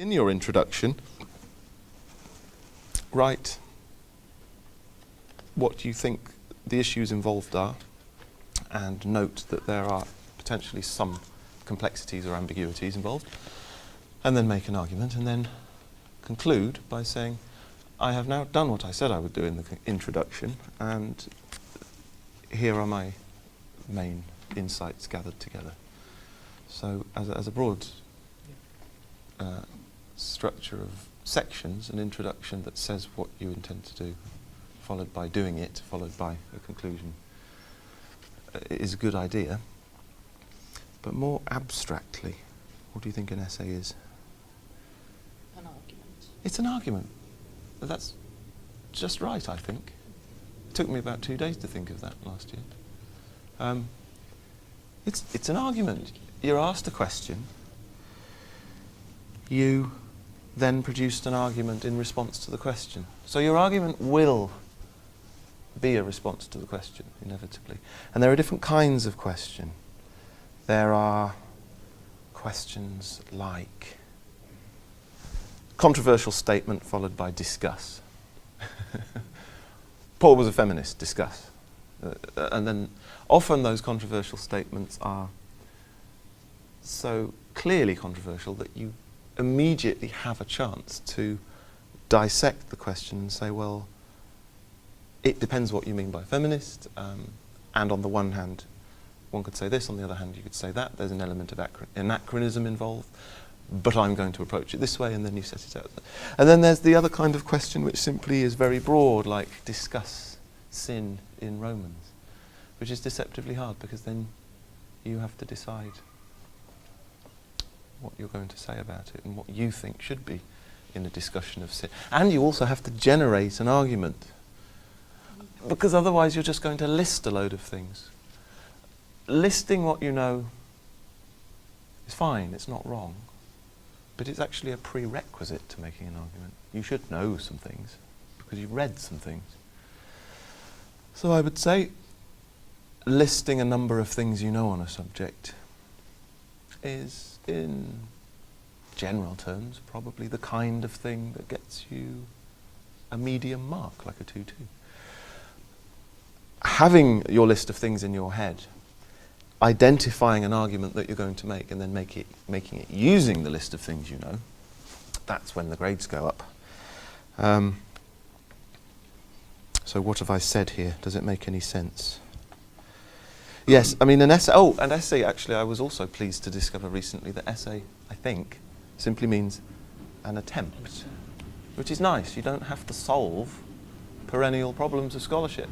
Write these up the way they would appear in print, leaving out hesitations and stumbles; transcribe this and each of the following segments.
In your introduction, write what you think the issues involved are, and note that there are potentially some complexities or ambiguities involved, and then make an argument, and then conclude by saying, I have now done what I said I would do in the introduction, and here are my main insights gathered together. So as a broad structure of sections, an introduction that says what you intend to do, followed by doing it, followed by a conclusion, is a good idea. But more abstractly, what do you think an essay is? An argument. It's an argument. That's just right, I think. It took me about 2 days to think of that last year. It's an argument. You're asked a question. You then produced an argument in response to the question. So your argument will be a response to the question, inevitably. And there are different kinds of question. There are questions like controversial statement followed by discuss. Paul was a feminist, discuss. And then often those controversial statements are so clearly controversial that you immediately have a chance to dissect the question and say, well, it depends what you mean by feminist, and on the one hand one could say this, on the other hand you could say that. There's an element of anachronism involved, but I'm going to approach it this way, and then you set it out. And then there's the other kind of question which simply is very broad, like discuss sin in Romans, which is deceptively hard because then you have to decide what you're going to say about it and what you think should be in a discussion of sin. And you also have to generate an argument, because otherwise you're just going to list a load of things. Listing what you know is fine, it's not wrong, but it's actually a prerequisite to making an argument. You should know some things because you've read some things. So I would say listing a number of things you know on a subject is, in general terms, probably the kind of thing that gets you a medium mark, like a 2-2. Having your list of things in your head, identifying an argument that you're going to make, and then making it using the list of things you know, that's when the grades go up. So what have I said here? Does it make any sense? Yes, I mean an essay. Oh, an essay, actually, I was also pleased to discover recently that essay, I think, simply means an attempt, which is nice. You don't have to solve perennial problems of scholarship.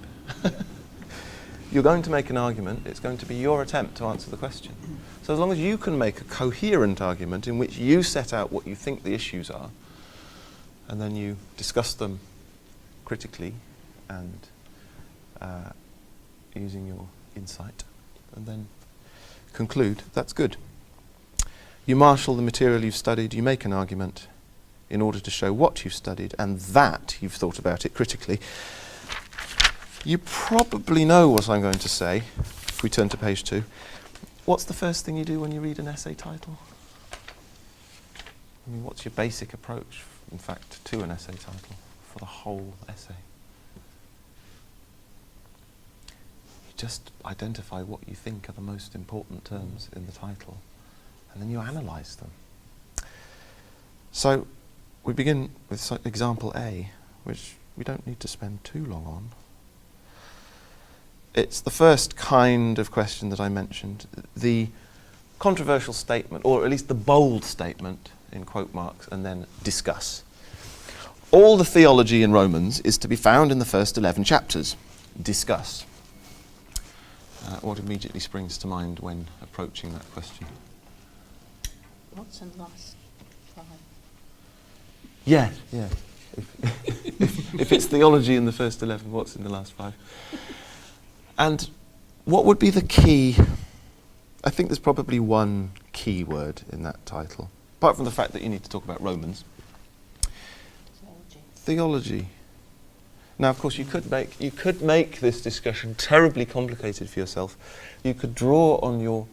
You're going to make an argument. It's going to be your attempt to answer the question. So as long as you can make a coherent argument in which you set out what you think the issues are, and then you discuss them critically and using your insight, and then conclude, that's good. You marshal the material you've studied, you make an argument in order to show what you've studied and that you've thought about it critically. You probably know what I'm going to say if we turn to page 2. What's the first thing you do when you read an essay title? I mean, what's your basic approach, in fact, to an essay title for the whole essay? Just identify what you think are the most important terms in the title, and then you analyse them. So we begin with example A, which we don't need to spend too long on. It's the first kind of question that I mentioned, the controversial statement, or at least the bold statement in quote marks, and then discuss. All the theology in Romans is to be found in the first 11 chapters. Discuss. What immediately springs to mind when approaching that question? What's in the last 5? Yeah. If it's theology in the first 11, what's in the last 5? And what would be the key? I think there's probably one key word in that title, apart from the fact that you need to talk about Romans. Theology. Now, of course, you could make this discussion terribly complicated for yourself. You could draw on your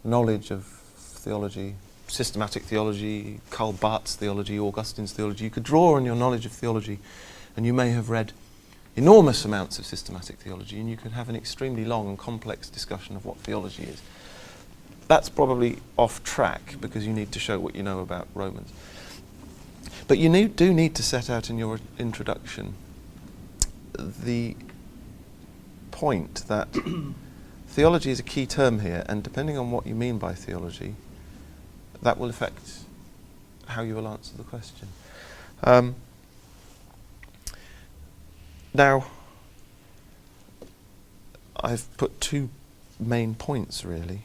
knowledge of theology systematic theology, Karl Barth's theology, Augustine's theology. You could draw on your knowledge of theology, and you may have read enormous amounts of systematic theology, and you could have an extremely long and complex discussion of what theology is. That's probably off track because you need to show what you know about Romans. But you do need to set out in your introduction the point that theology is a key term here, and depending on what you mean by theology, that will affect how you will answer the question. Now, I've put two main points, really.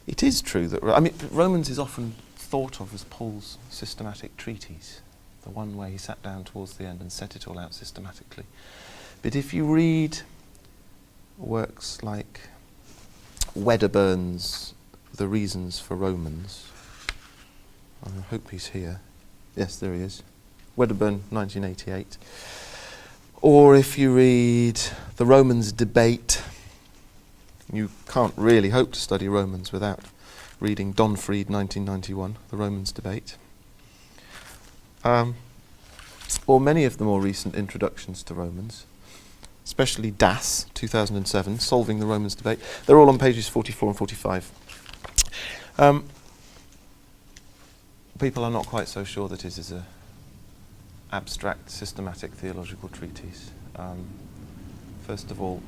It is true that Romans is often thought of as Paul's systematic treatise, the one where he sat down towards the end and set it all out systematically. But if you read works like Wedderburn's The Reasons for Romans, I hope he's here. Yes, there he is. Wedderburn, 1988. Or if you read The Romans Debate, you can't really hope to study Romans without reading Don Fried, 1991, The Romans Debate. Or many of the more recent introductions to Romans, especially Das, 2007, Solving the Romans Debate. They're all on pages 44 and 45. People are not quite so sure that it is an abstract, systematic theological treatise. First of all,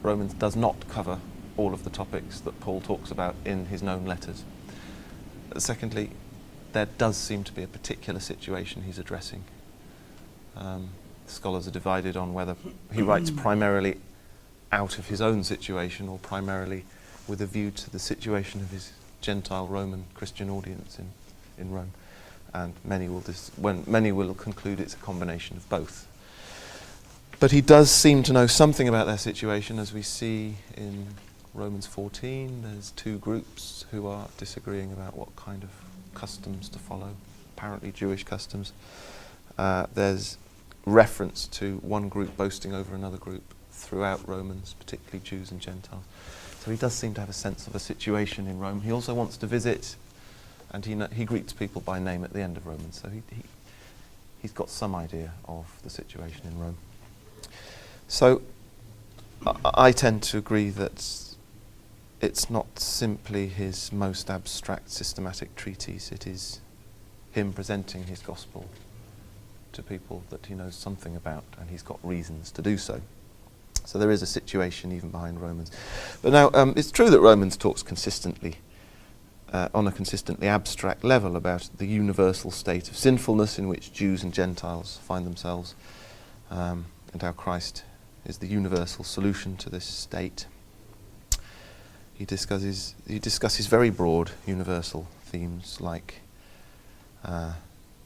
Romans does not cover all of the topics that Paul talks about in his known letters. Secondly, there does seem to be a particular situation he's addressing. Scholars are divided on whether he writes primarily out of his own situation or primarily with a view to the situation of his Gentile Roman Christian audience in Rome. And many will conclude it's a combination of both. But he does seem to know something about their situation, as we see in Romans 14. There's two groups who are disagreeing about what kind of customs to follow, apparently Jewish customs. There's reference to one group boasting over another group throughout Romans, particularly Jews and Gentiles. So he does seem to have a sense of a situation in Rome. He also wants to visit, and he greets people by name at the end of Romans, so he's got some idea of the situation in Rome. So I tend to agree that it's not simply his most abstract systematic treatise, it is him presenting his gospel to people that he knows something about, and he's got reasons to do so. So there is a situation even behind Romans. But now, it's true that Romans talks consistently, on a consistently abstract level, about the universal state of sinfulness in which Jews and Gentiles find themselves, and how Christ is the universal solution to this state. He discusses very broad universal themes like the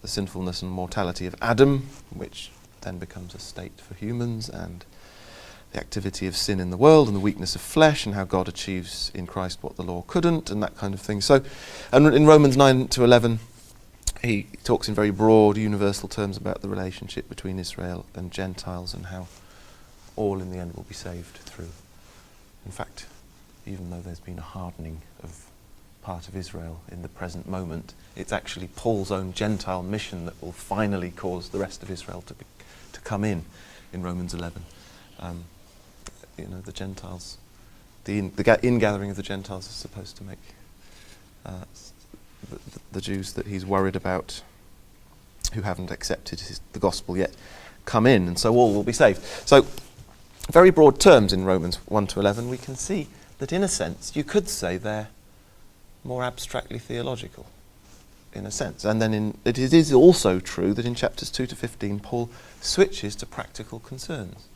sinfulness and mortality of Adam, which then becomes a state for humans, and the activity of sin in the world and the weakness of flesh, and how God achieves in Christ what the law couldn't, and that kind of thing. So, and in Romans 9 to 11, he talks in very broad universal terms about the relationship between Israel and Gentiles and how all in the end will be saved through. In fact, even though there's been a hardening of part of Israel in the present moment, it's actually Paul's own Gentile mission that will finally cause the rest of Israel to come in Romans 11. The Gentiles, the ingathering of the Gentiles is supposed to make the Jews that he's worried about, who haven't accepted the gospel yet, come in, and so all will be saved. So, very broad terms in Romans 1 to 11, we can see that in a sense you could say they're more abstractly theological, in a sense. And then it is also true that in chapters 2 to 15 Paul switches to practical concerns.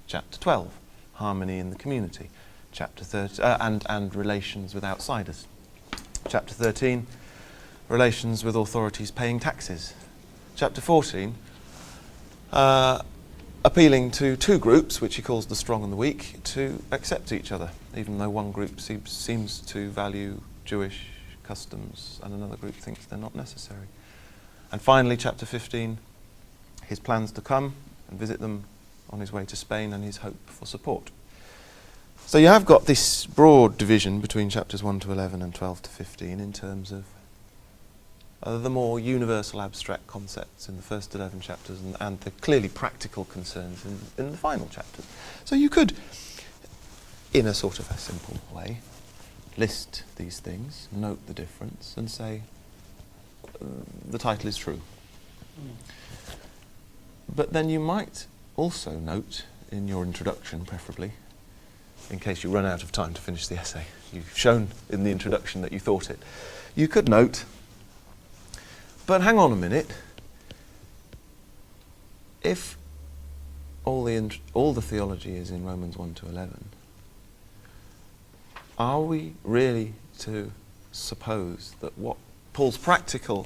Chapter 12, harmony in the community. Chapter 13, and relations with outsiders. Chapter 13, relations with authorities paying taxes. Chapter 14, appealing to two groups, which he calls the strong and the weak, to accept each other, even though one group seems to value Jewish customs and another group thinks they're not necessary. And finally, chapter 15, his plans to come and visit them on his way to Spain and his hope for support. So you have got this broad division between chapters 1 to 11 and 12 to 15 in terms of the more universal abstract concepts in the first 11 chapters and the clearly practical concerns in the final chapters. So you could, in a sort of a simple way, list these things, note the difference, and say the title is true. But then you might also note in your introduction, preferably, in case you run out of time to finish the essay, you've shown in the introduction that you thought it, you could note, but hang on a minute, if all the theology is in Romans 1 to 11, are we really to suppose that what Paul's practical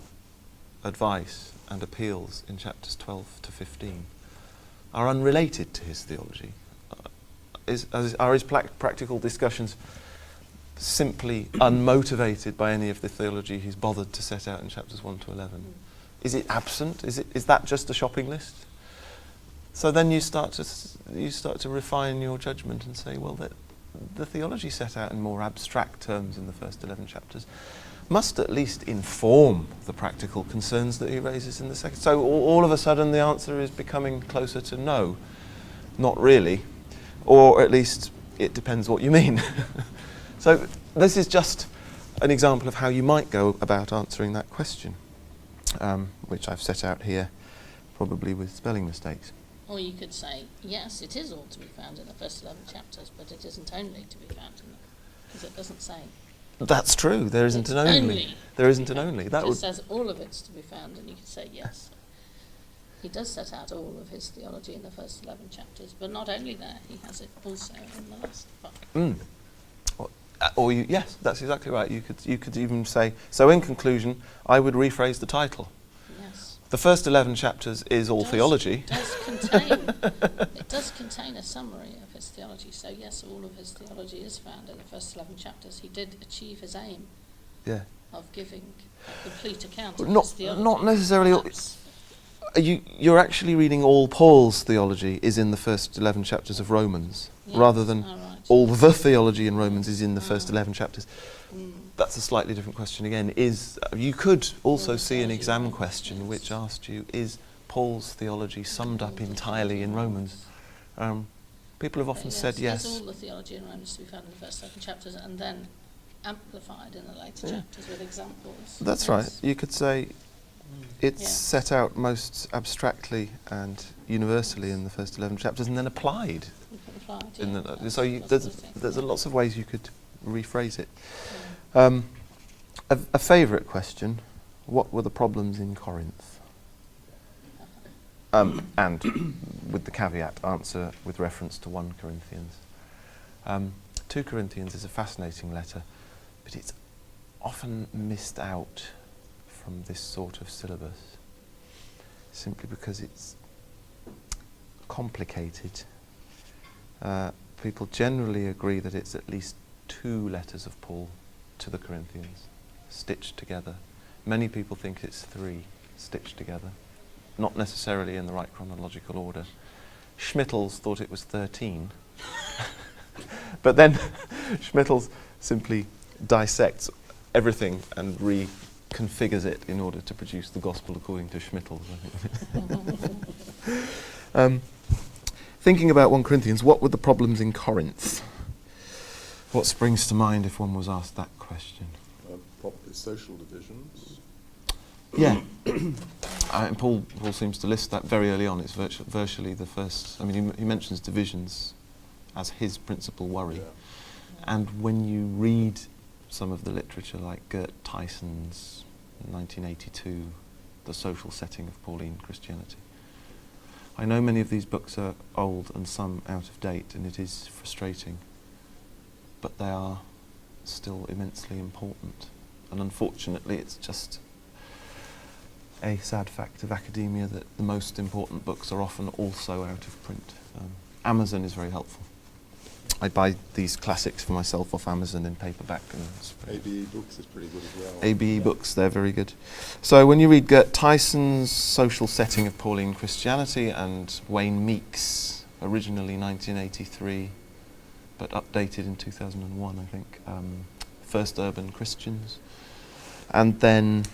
advice and appeals in chapters 12 to 15 are unrelated to his theology? Are his practical discussions simply unmotivated by any of the theology he's bothered to set out in chapters 1 to 11? Is it absent? Is that just a shopping list? So then you start to refine your judgment and say, well, the theology set out in more abstract terms in the first 11 chapters must at least inform the practical concerns that he raises in the second. So all of a sudden the answer is becoming closer to no, not really, or at least it depends what you mean. So this is just an example of how you might go about answering that question, which I've set out here, probably with spelling mistakes. Or you could say, yes, it is all to be found in the first 11 chapters, but it isn't only to be found in them, because it doesn't say. That's true. There isn't an only. There isn't an only. That It would just says all of it's to be found, and you could say yes. He does set out all of his theology in the first 11 chapters, but not only there, he has it also in the last part. Yes, that's exactly right. You could even say, so in conclusion, I would rephrase the title. Yes. The first 11 chapters is all theology. It does contain a summary of his theology. So yes, all of his theology is found in the first 11 chapters. He did achieve his aim of giving a complete account of his theology. Not necessarily. You're actually reading all Paul's theology is in the first 11 chapters of Romans, rather than all the theology in Romans is in the first 11 chapters. That's a slightly different question again. You could also see an exam question which asked you, is Paul's theology summed up entirely in Romans? People have often said yes. There's all the theology in Romans to be found in the first 7 chapters, and then amplified in the later chapters with examples. That's right. You could say it's set out most abstractly and universally in the first 11 chapters, and then applied. There's lots of ways you could rephrase it. A favourite question: what were the problems in Corinth? And with the caveat, answer with reference to 1 Corinthians. 2 Corinthians is a fascinating letter, but it's often missed out from this sort of syllabus, simply because it's complicated. People generally agree that it's at least 2 letters of Paul to the Corinthians, stitched together. Many people think it's 3 stitched together, not necessarily in the right chronological order. Schmittels thought it was 13, but then Schmittels simply dissects everything and reconfigures it in order to produce the Gospel according to Schmittels. Thinking about 1 Corinthians, what were the problems in Corinth? What springs to mind if one was asked that question? Probably social divisions. Yeah. Paul seems to list that very early on. It's virtually the first. I mean, he mentions divisions as his principal worry. Yeah. And when you read some of the literature like Gert Tyson's 1982, The Social Setting of Pauline Christianity, I know many of these books are old and some out of date, and it is frustrating, but they are still immensely important. And unfortunately, it's just a sad fact of academia that the most important books are often also out of print. Amazon is very helpful. I buy these classics for myself off Amazon in paperback. And ABE Books is pretty good as well. ABE Books, they're very good. So when you read Gert Tyson's Social Setting of Pauline Christianity and Wayne Meek's, originally 1983, but updated in 2001, I think. First Urban Christians. And then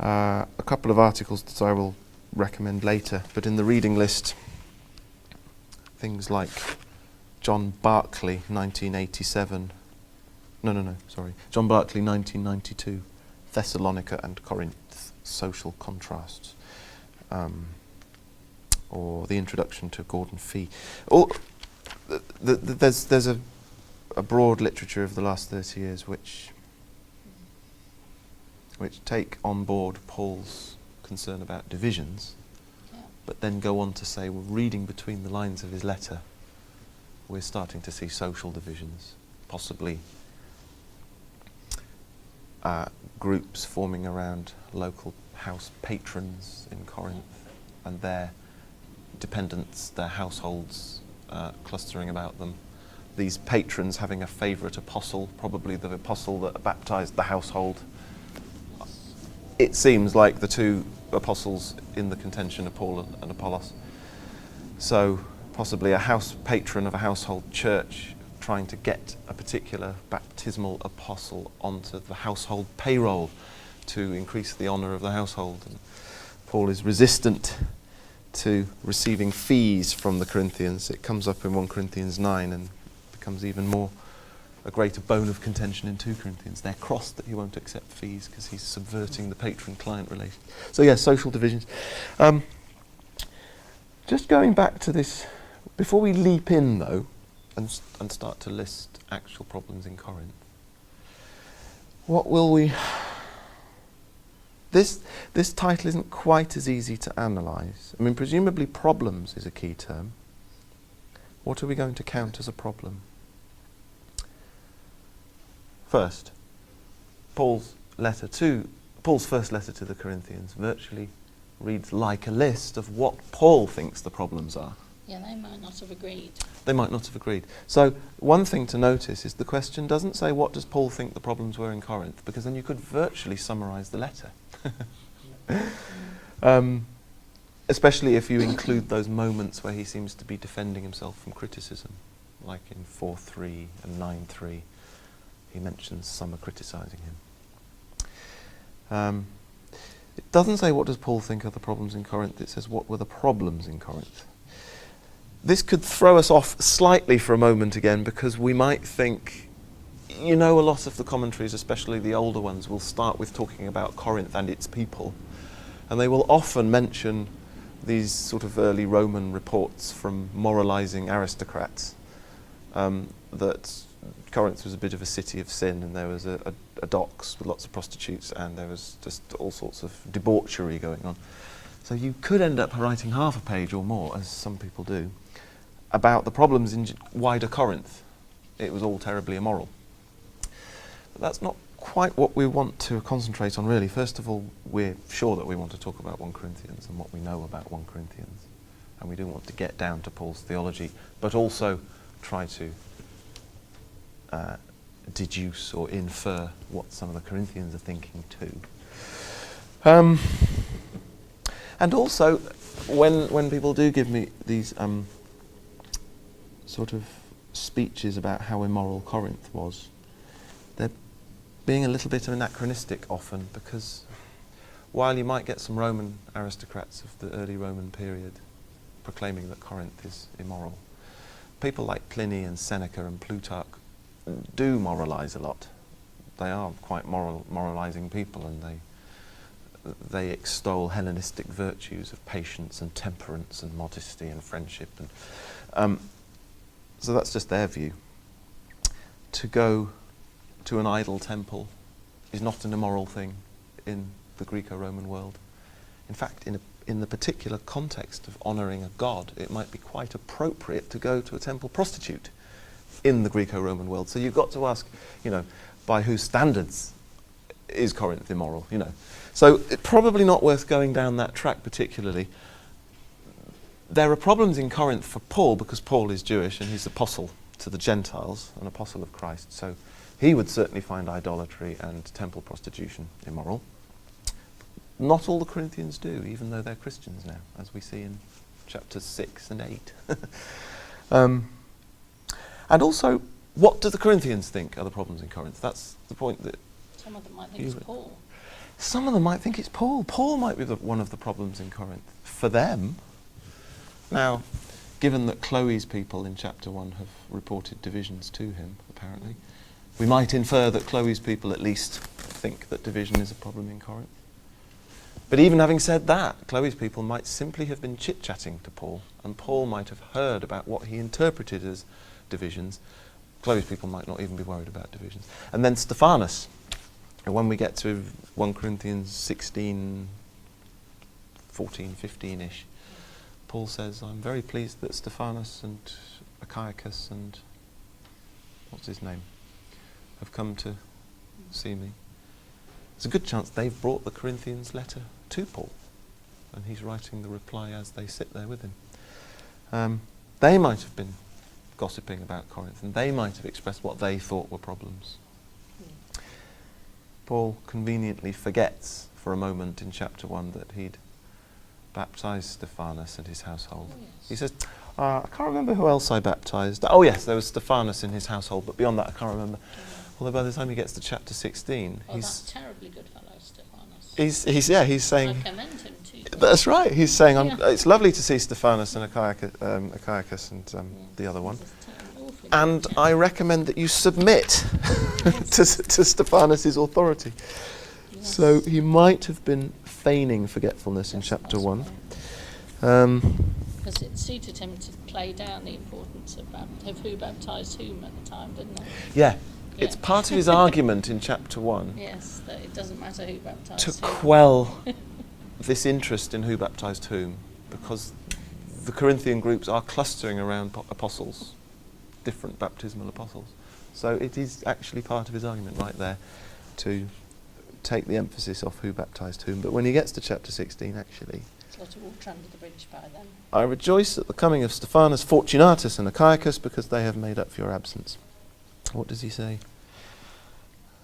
a couple of articles that I will recommend later, but in the reading list, things like John Barkley, 1987. John Barkley, 1992. Thessalonica and Corinth, Social Contrasts. Or the introduction to Gordon Fee. There's a broad literature of the last 30 years which take on board Paul's concern about divisions, but then go on to say, well, reading between the lines of his letter, we're starting to see social divisions, possibly groups forming around local house patrons in Corinth and their dependents, their households clustering about them. These patrons having a favourite apostle, probably the apostle that baptised the household. It seems like the two apostles in the contention of Paul and Apollos. So possibly a house patron of a household church trying to get a particular baptismal apostle onto the household payroll to increase the honour of the household. And Paul is resistant to receiving fees from the Corinthians. It comes up in 1 Corinthians 9 and becomes even more a greater bone of contention in 2 Corinthians. They're crossed that he won't accept fees because he's subverting the patron-client relation. So yes, social divisions. Just going back to this, before we leap in though, and start to list actual problems in Corinth, what will we... This title isn't quite as easy to analyse. I mean, presumably problems is a key term. What are we going to count as a problem? First, Paul's first letter to the Corinthians virtually reads like a list of what Paul thinks the problems are. Yeah, they might not have agreed. They might not have agreed. So one thing to notice is the question doesn't say what does Paul think the problems were in Corinth, because then you could virtually summarise the letter. Especially if you include those moments where he seems to be defending himself from criticism, like in 4:3 and 9:3. He mentions some are criticising him. It doesn't say what does Paul think are the problems in Corinth, it says what were the problems in Corinth. This could throw us off slightly for a moment again, because we might think, a lot of the commentaries, especially the older ones, will start with talking about Corinth and its people. And they will often mention these sort of early Roman reports from moralising aristocrats, that Corinth was a bit of a city of sin, and there was a docks with lots of prostitutes, and there was just all sorts of debauchery going on. So you could end up writing half a page or more, as some people do, about the problems in wider Corinth. It was all terribly immoral. But that's not quite what we want to concentrate on, really. First of all, we're sure that we want to talk about 1 Corinthians and what we know about 1 Corinthians. And we do want to get down to Paul's theology, but also try to deduce or infer what some of the Corinthians are thinking too. And also, when people do give me these sort of speeches about how immoral Corinth was, they're being a little bit anachronistic often, because while you might get some Roman aristocrats of the early Roman period proclaiming that Corinth is immoral, people like Pliny and Seneca and Plutarch do moralise a lot. They are quite moralising people, and they extol Hellenistic virtues of patience and temperance and modesty and friendship, and so that's just their view. To go to an idol temple is not an immoral thing in the Greco-Roman world. In fact, in the particular context of honouring a god, it might be quite appropriate to go to a temple prostitute in the Greco-Roman world. So you've got to ask, by whose standards is Corinth immoral, So it's probably not worth going down that track particularly. There are problems in Corinth for Paul, because Paul is Jewish and he's apostle to the Gentiles, an apostle of Christ. So he would certainly find idolatry and temple prostitution immoral. Not all the Corinthians do, even though they're Christians now, as we see in chapters 6 and 8. And also, what do the Corinthians think are the problems in Corinth? That's the point that... Some of them might think it's Paul. Some of them might think it's Paul. Paul might be one of the problems in Corinth. For them. Now, given that Chloe's people in chapter 1 have reported divisions to him, apparently, we might infer that Chloe's people at least think that division is a problem in Corinth. But even having said that, Chloe's people might simply have been chit-chatting to Paul, and Paul might have heard about what he interpreted as divisions. Chloe's people might not even be worried about divisions. And then Stephanus, when we get to 1 Corinthians 16, 14, 15-ish, Paul says, I'm very pleased that Stephanus and Achaicus and, what's his name, have come to see me. There's a good chance they've brought the Corinthians' letter to Paul, and he's writing the reply as they sit there with him. They might have been gossiping about Corinth, and they might have expressed what they thought were problems. Paul conveniently forgets for a moment in chapter 1 that he'd baptized Stephanus and his household. Oh, yes. He says, I can't remember who else I baptized. Oh yes, there was Stephanus in his household, but beyond that I can't remember. Although by the time he gets to chapter 16, Oh, he's... that's terribly good fellow, Stephanus. He's saying... I commend him too. That's right. He's saying, Yeah. it's lovely to see Stephanus and Achaicus and the other one. And I recommend that you submit to Stephanus' authority. Yes. So he might have been feigning forgetfulness in chapter 1. Because it suited him to play down the importance of who baptised whom at the time, didn't it? Yeah. Yeah. It's part of his argument in chapter 1 Yes, that it doesn't matter who baptised to whom. quell this interest in who baptized whom, because the Corinthian groups are clustering around apostles, different baptismal apostles. So it is actually part of his argument right there to take the emphasis off who baptized whom. But when he gets to chapter 16, actually, It's lot of water under the bridge by then. I rejoice at the coming of Stephanus, Fortunatus and Achaicus, because they have made up for your absence. What does he say?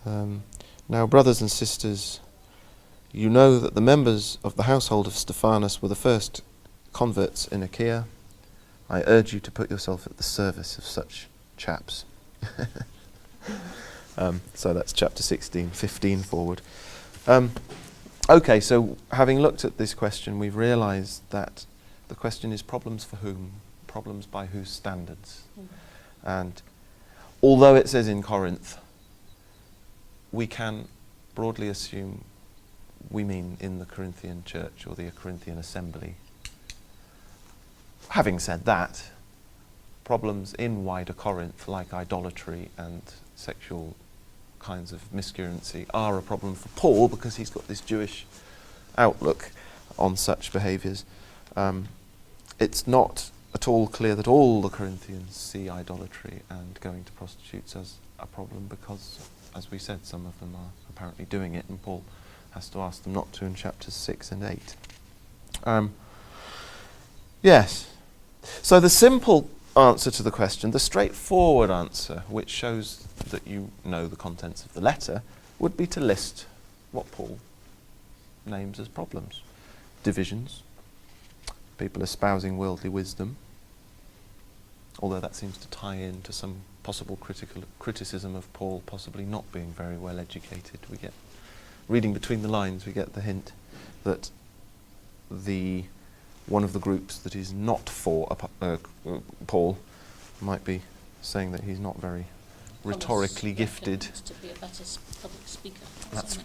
Now, brothers and sisters, you know that the members of the household of Stephanus were the first converts in Achaia. I urge you to put yourself at the service of such chaps. So that's chapter 16, 15 forward. Okay, so having looked at this question, we've realised that the question is problems for whom? Problems by whose standards? And although it says in Corinth, we can broadly assume we mean in the Corinthian church or the Corinthian assembly. Having said that, problems in wider Corinth, like idolatry and sexual kinds of miscreancy, are a problem for Paul because he's got this Jewish outlook on such behaviours. It's not at all clear that all the Corinthians see idolatry and going to prostitutes as a problem because, as we said, some of them are apparently doing it, and Paul has to ask them not to in chapters 6 and 8. Yes. So the simple answer to the question, the straightforward answer, which shows that you know the contents of the letter, would be to list what Paul names as problems. Divisions, people espousing worldly wisdom, although that seems to tie into some possible criticism of Paul possibly not being very well educated. We get, reading between the lines, we get the hint that one of the groups that is not for Paul might be saying that he's not very rhetorically gifted. To be a better public speaker.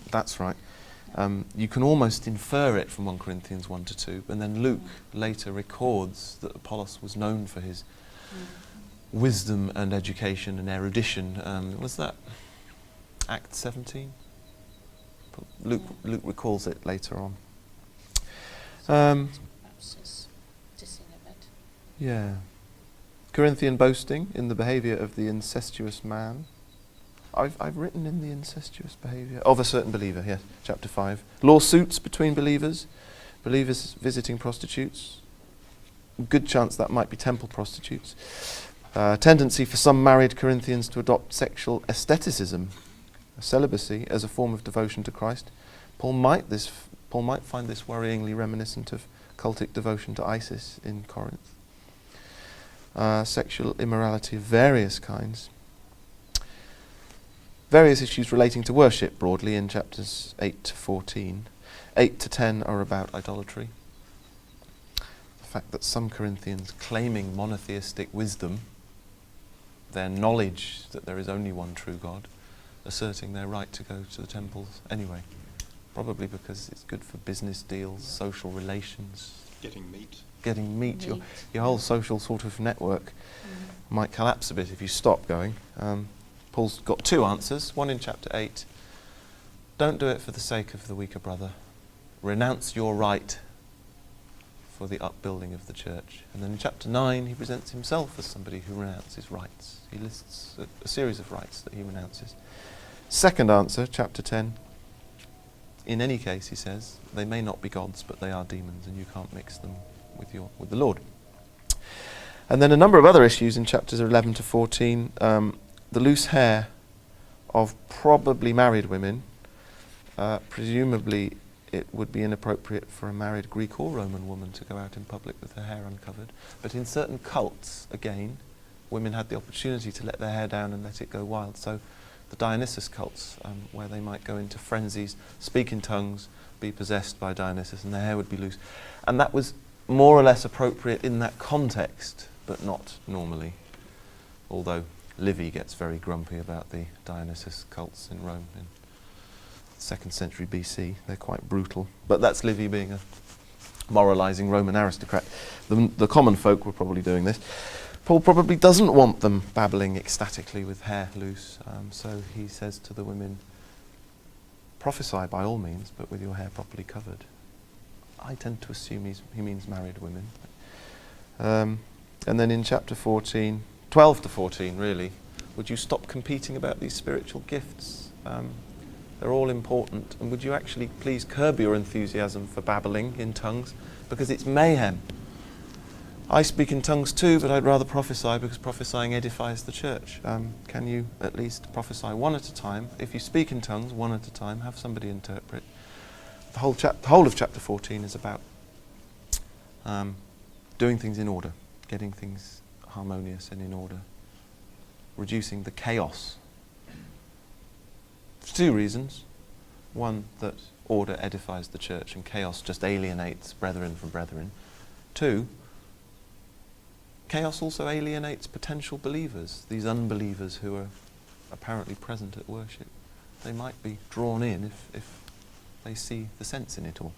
That's right. You can almost infer it from 1 Corinthians 1 to 2, and then Luke later records that Apollos was known for his wisdom and education and erudition. Was that Acts 17? Luke recalls it later on. Perhaps it's dissing a bit. Yeah. Corinthian boasting in the behaviour of the incestuous man. I've written in the incestuous behaviour of a certain believer, yes, chapter 5. Lawsuits between believers visiting prostitutes. Good chance that might be temple prostitutes. Tendency for some married Corinthians to adopt sexual aestheticism, celibacy, as a form of devotion to Christ. Paul might find this worryingly reminiscent of cultic devotion to Isis in Corinth. sexual immorality of various kinds. Various issues relating to worship broadly in chapters 8 to 14. 8 to 10 are about idolatry. The fact that some Corinthians claiming monotheistic wisdom, their knowledge that there is only one true God, asserting their right to go to the temples anyway. Probably because it's good for business deals, social relations. Getting meat. Your whole social sort of network might collapse a bit if you stop going. Paul's got two answers, one in chapter 8. Don't do it for the sake of the weaker brother. Renounce your right for the upbuilding of the church. And then in chapter 9 he presents himself as somebody who renounces rights. He lists a series of rights that he renounces. Second answer, chapter 10. In any case, he says, they may not be gods, but they are demons, and you can't mix them with the Lord. And then a number of other issues in chapters 11 to 14. The loose hair of probably married women. Presumably it would be inappropriate for a married Greek or Roman woman to go out in public with her hair uncovered. But in certain cults, again, women had the opportunity to let their hair down and let it go wild. So the Dionysus cults, where they might go into frenzies, speak in tongues, be possessed by Dionysus, and their hair would be loose. And that was more or less appropriate in that context, but not normally. Although Livy gets very grumpy about the Dionysus cults in Rome in 2nd century BC. They're quite brutal. But that's Livy being a moralizing Roman aristocrat. The common folk were probably doing this. Paul probably doesn't want them babbling ecstatically with hair loose, so he says to the women, prophesy by all means, but with your hair properly covered. I tend to assume he means married women. And then in chapter 14, 12 to 14 really, would you stop competing about these spiritual gifts? They're all important, and would you actually please curb your enthusiasm for babbling in tongues, because it's mayhem. I speak in tongues too, but I'd rather prophesy because prophesying edifies the church. Can you at least prophesy one at a time? If you speak in tongues one at a time, have somebody interpret. The whole of chapter 14 is about doing things in order, getting things harmonious and in order, reducing the chaos. For two reasons. One, that order edifies the church and chaos just alienates brethren from brethren. Two, chaos also alienates potential believers, these unbelievers who are apparently present at worship. They might be drawn in if they see the sense in it all.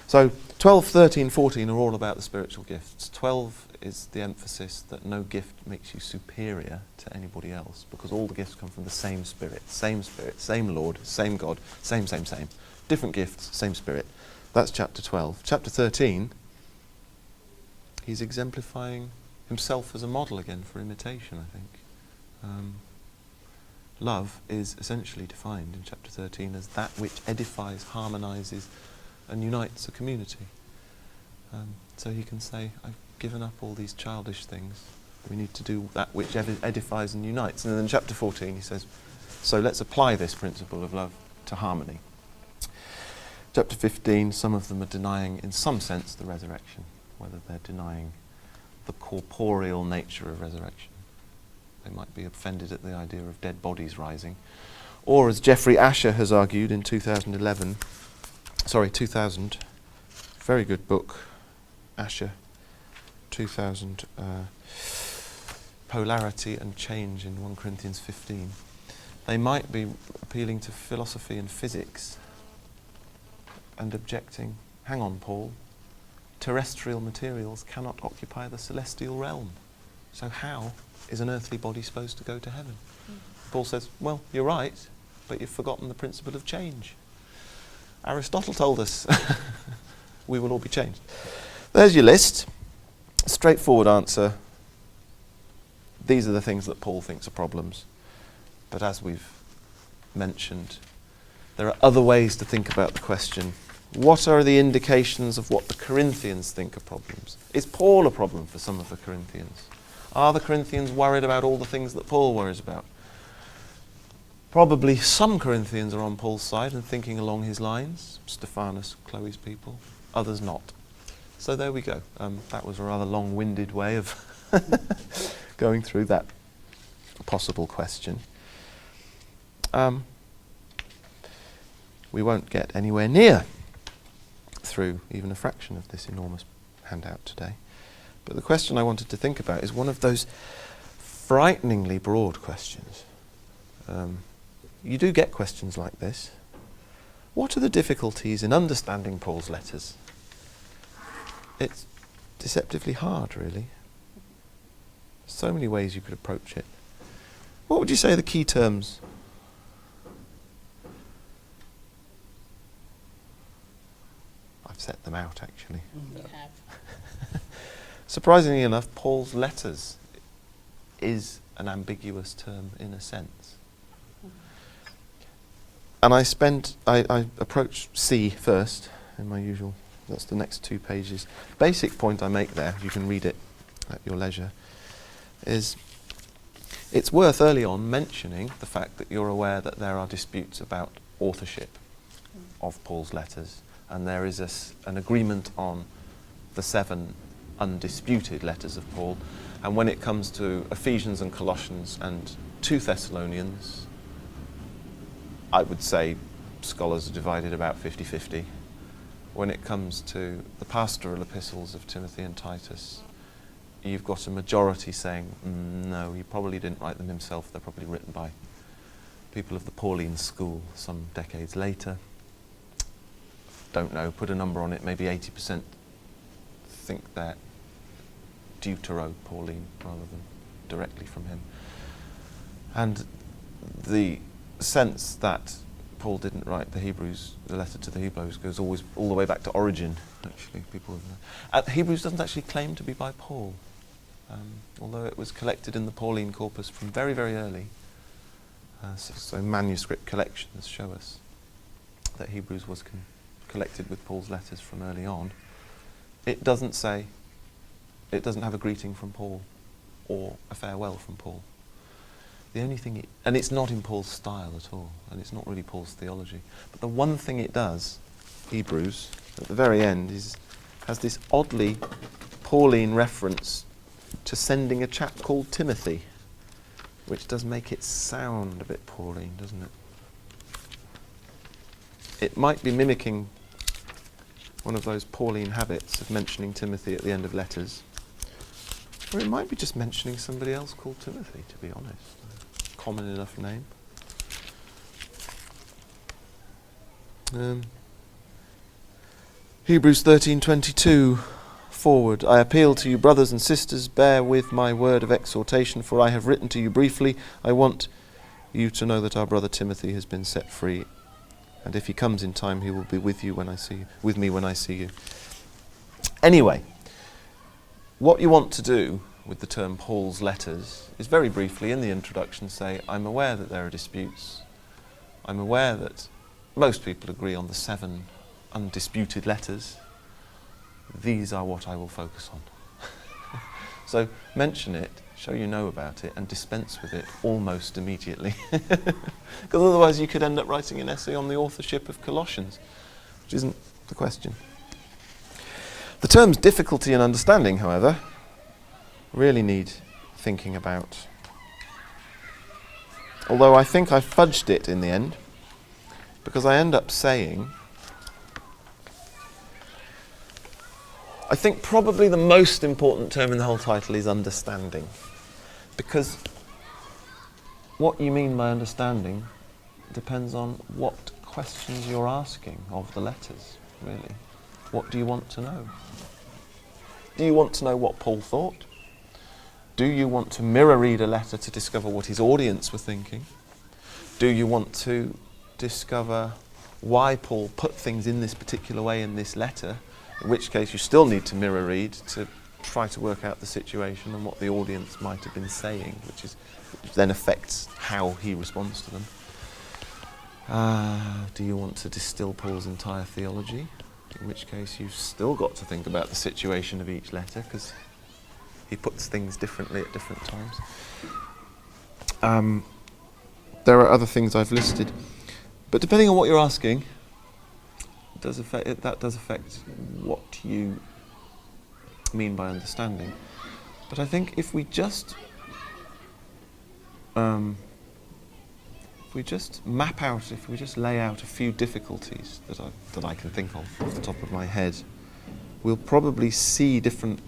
So 12, 13, 14 are all about the spiritual gifts. 12 is the emphasis that no gift makes you superior to anybody else, because all the gifts come from the same Spirit, same Lord, same God, same. Different gifts, same Spirit. That's chapter 12. Chapter 13, he's exemplifying himself as a model again for imitation, I think. Love is essentially defined in chapter 13 as that which edifies, harmonizes, and unites a community. So he can say, I've given up all these childish things. We need to do that which edifies and unites. And then in chapter 14 he says, so let's apply this principle of love to harmony. Chapter 15, some of them are denying, in some sense, the resurrection, whether they're denying the corporeal nature of resurrection. They might be offended at the idea of dead bodies rising. Or, as Jeffrey Asher has argued in 2000, very good book, Asher, 2000, Polarity and Change in 1 Corinthians 15. They might be appealing to philosophy and physics and objecting, hang on, Paul, terrestrial materials cannot occupy the celestial realm. So how is an earthly body supposed to go to heaven? Paul says, well, you're right, but you've forgotten the principle of change. Aristotle told us we will all be changed. There's your list. Straightforward answer. These are the things that Paul thinks are problems. But as we've mentioned, there are other ways to think about the question. What are the indications of what the Corinthians think are problems? Is Paul a problem for some of the Corinthians? Are the Corinthians worried about all the things that Paul worries about? Probably some Corinthians are on Paul's side and thinking along his lines. Stephanus, Chloe's people. Others not. So there we go. That was a rather long-winded way of going through that possible question. We won't get anywhere near through even a fraction of this enormous handout today. But the question I wanted to think about is one of those frighteningly broad questions. You do get questions like this. What are the difficulties in understanding Paul's letters? It's deceptively hard, really. So many ways you could approach it. What would you say are the key terms? I've set them out, actually. You have. Surprisingly enough, Paul's letters is an ambiguous term in a sense. And I approached C first in my usual, that's the next 2 pages. Basic point I make there, you can read it at your leisure, is it's worth early on mentioning the fact that you're aware that there are disputes about authorship of Paul's letters, and there is an agreement on the 7 undisputed letters of Paul. And when it comes to Ephesians and Colossians and 2 Thessalonians, I would say scholars are divided about 50-50. When it comes to the pastoral epistles of Timothy and Titus, you've got a majority saying, no, he probably didn't write them himself, they're probably written by people of the Pauline school some decades later. Don't know, put a number on it, maybe 80% think they're Deutero-Pauline rather than directly from him. And the sense that Paul didn't write the letter to the Hebrews goes all the way back to origin, actually. Hebrews doesn't actually claim to be by Paul, although it was collected in the Pauline corpus from very, very early. So manuscript collections show us that Hebrews was collected with Paul's letters from early on. It doesn't have a greeting from Paul or a farewell from Paul. The only thing and it's not in Paul's style at all, and it's not really Paul's theology. But the one thing it does, Hebrews, at the very end, has this oddly Pauline reference to sending a chap called Timothy, which does make it sound a bit Pauline, doesn't it? It might be mimicking one of those Pauline habits of mentioning Timothy at the end of letters, or it might be just mentioning somebody else called Timothy, to be honest. Common enough name. Hebrews 13:22 forward. I appeal to you, brothers and sisters, bear with my word of exhortation, for I have written to you briefly. I want you to know that our brother Timothy has been set free, and if he comes in time, he will be with me when I see you. Anyway, what you want to do with the term Paul's letters is very briefly in the introduction say, I'm aware that there are disputes. I'm aware that most people agree on the 7 undisputed letters. These are what I will focus on. So mention it, show you know about it, and dispense with it almost immediately. Because otherwise you could end up writing an essay on the authorship of Colossians, which isn't the question. The terms difficulty and understanding, however, really need thinking about. Although I think I fudged it in the end, because I end up saying, I think probably the most important term in the whole title is understanding. Because what you mean by understanding depends on what questions you're asking of the letters, really. What do you want to know? Do you want to know what Paul thought? Do you want to mirror read a letter to discover what his audience were thinking? Do you want to discover why Paul put things in this particular way in this letter? In which case you still need to mirror read to try to work out the situation and what the audience might have been saying, which then affects how he responds to them. Do you want to distill Paul's entire theology? In which case you've still got to think about the situation of each letter, because he puts things differently at different times. There are other things I've listed, but depending on what you're asking, that does affect what you mean by understanding. But I think if we just map out, if we just lay out a few difficulties that I can think of off the top of my head, we'll probably see different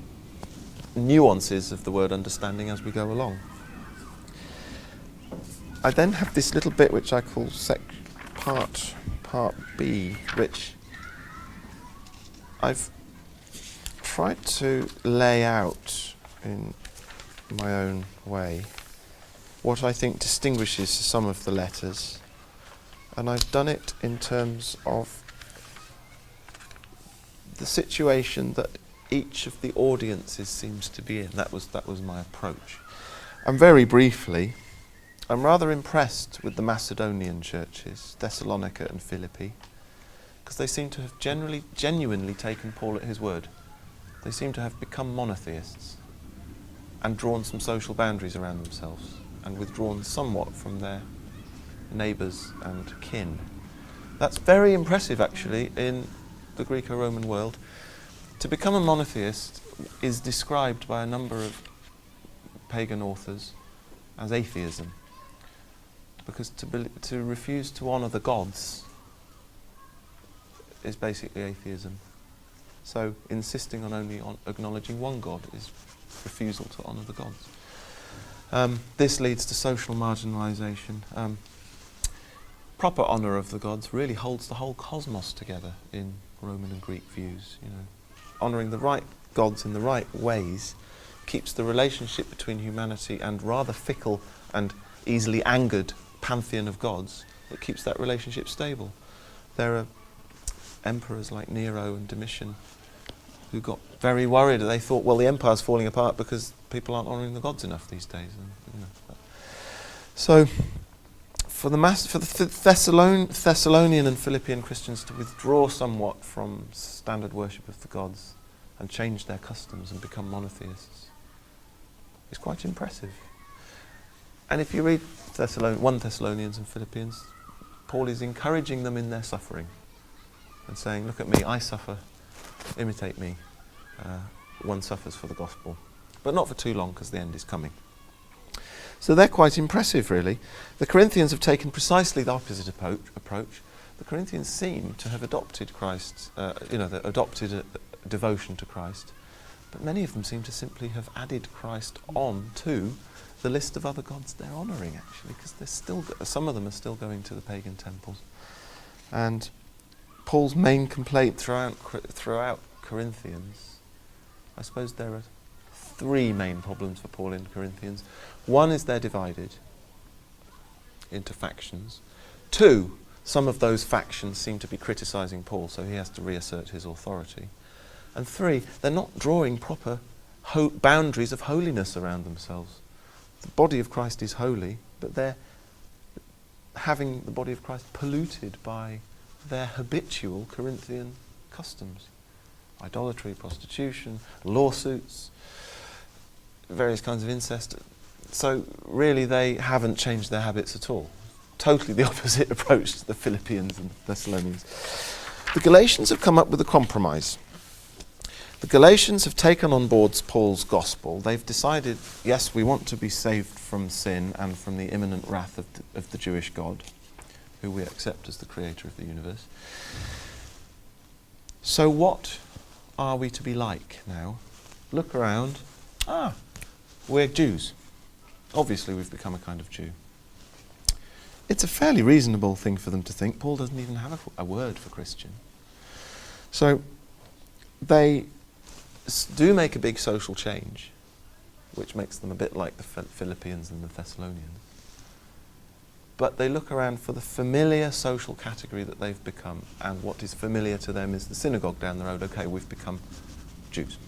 nuances of the word understanding as we go along. I then have this little bit which I call part B, which I've tried to lay out in my own way what I think distinguishes some of the letters, and I've done it in terms of the situation that each of the audiences seems to be in. That was my approach. And very briefly, I'm rather impressed with the Macedonian churches, Thessalonica and Philippi, because they seem to have genuinely taken Paul at his word. They seem to have become monotheists and drawn some social boundaries around themselves and withdrawn somewhat from their neighbours and kin. That's very impressive, actually, in the Greco-Roman world. To become a monotheist is described by a number of pagan authors as atheism, because to refuse to honour the gods is basically atheism. So insisting on only acknowledging one god is refusal to honour the gods. This leads to social marginalisation. Proper honour of the gods really holds the whole cosmos together in Roman and Greek views. Honouring the right gods in the right ways keeps the relationship between humanity and rather fickle and easily angered pantheon of gods, it keeps that relationship stable. There are emperors like Nero and Domitian who got very worried. They thought, well, the empire's falling apart because people aren't honouring the gods enough these days. So, for the Thessalonian and Philippian Christians to withdraw somewhat from standard worship of the gods and change their customs and become monotheists is quite impressive. And if you read 1 Thessalonians and Philippians, Paul is encouraging them in their suffering and saying, look at me, I suffer, imitate me. One suffers for the gospel, but not for too long because the end is coming. So they're quite impressive, really. The Corinthians have taken precisely the opposite approach. The Corinthians seem to have adopted Christ, adopted a devotion to Christ, but many of them seem to simply have added Christ on to the list of other gods they're honouring, actually, because some of them are still going to the pagan temples. And Paul's main complaint throughout Corinthians, I suppose there are three main problems for Paul in Corinthians. One is they're divided into factions. Two, some of those factions seem to be criticising Paul, so he has to reassert his authority. And three, they're not drawing proper boundaries of holiness around themselves. The body of Christ is holy, but they're having the body of Christ polluted by their habitual Corinthian customs. Idolatry, prostitution, lawsuits, various kinds of incest. So really they haven't changed their habits at all. Totally the opposite approach to the Philippians and Thessalonians. The Galatians have come up with a compromise. The Galatians have taken on board Paul's gospel. They've decided, yes, we want to be saved from sin and from the imminent wrath of the Jewish God, who we accept as the creator of the universe. So what are we to be like now? Look around. We're Jews. Obviously we've become a kind of Jew. It's a fairly reasonable thing for them to think. Paul doesn't even have a word for Christian. So they do make a big social change, which makes them a bit like the Philippians and the Thessalonians. But they look around for the familiar social category that they've become, and what is familiar to them is the synagogue down the road. Okay, we've become Jews.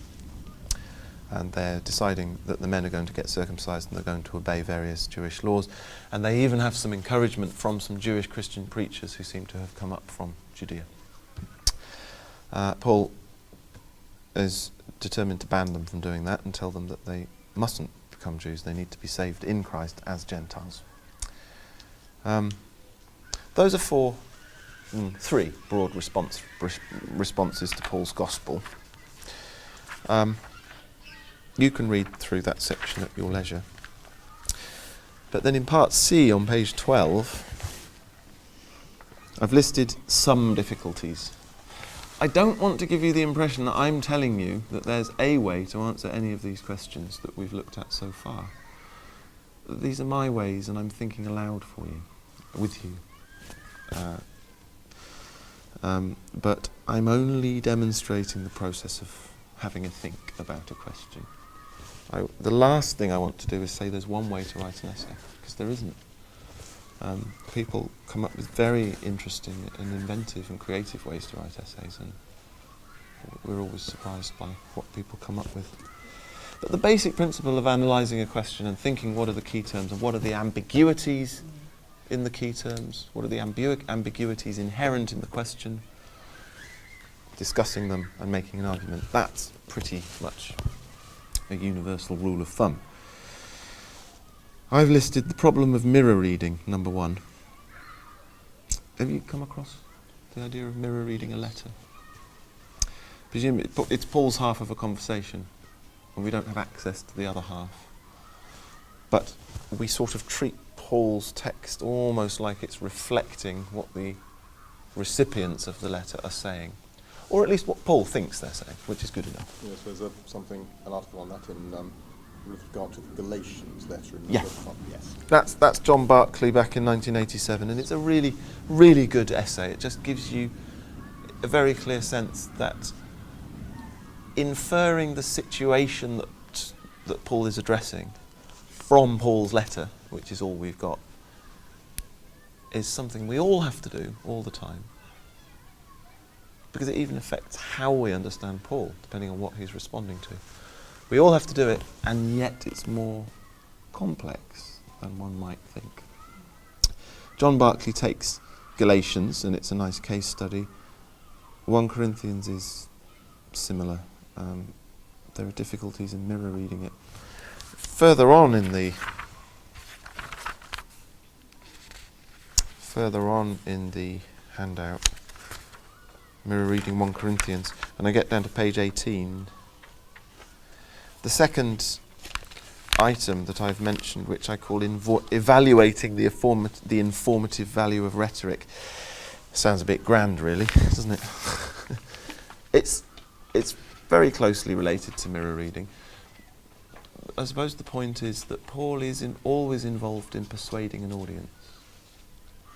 And they're deciding that the men are going to get circumcised and they're going to obey various Jewish laws. And they even have some encouragement from some Jewish Christian preachers who seem to have come up from Judea. Paul is determined to ban them from doing that and tell them that they mustn't become Jews. They need to be saved in Christ as Gentiles. Those are three broad responses to Paul's gospel. you can read through that section at your leisure. But then in part C on page 12, I've listed some difficulties. I don't want to give you the impression that I'm telling you that there's a way to answer any of these questions that we've looked at so far. These are my ways, and I'm thinking aloud for you, with you. But I'm only demonstrating the process of having a think about a question. The last thing I want to do is say there's one way to write an essay, because there isn't. People come up with very interesting and inventive and creative ways to write essays, and we're always surprised by what people come up with. But the basic principle of analysing a question and thinking what are the key terms and what are the ambiguities in the key terms, what are the ambiguities inherent in the question, discussing them and making an argument, that's pretty much a universal rule of thumb. I've listed the problem of mirror reading, number 1. Have you come across the idea of mirror reading a letter? Presume it's Paul's half of a conversation, and we don't have access to the other half. But we sort of treat Paul's text almost like it's reflecting what the recipients of the letter are saying, or at least what Paul thinks they're saying, which is good enough. Yes, there's an article on that in with regard to the Galatians letter in the Yeah. book. Yes. That's John Barkley back in 1987, and it's a really, really good essay. It just gives you a very clear sense that inferring the situation that Paul is addressing from Paul's letter, which is all we've got, is something we all have to do all the time, because it even affects how we understand Paul, depending on what he's responding to. We all have to do it, and yet it's more complex than one might think. John Barkley takes Galatians, and it's a nice case study. 1 Corinthians is similar. There are difficulties in mirror reading it. Further on in the handout, mirror reading 1 Corinthians, and I get down to page 18. The second item that I've mentioned, which I call evaluating the informative value of rhetoric, sounds a bit grand, really, doesn't it? It's very closely related to mirror reading. I suppose the point is that Paul is always involved in persuading an audience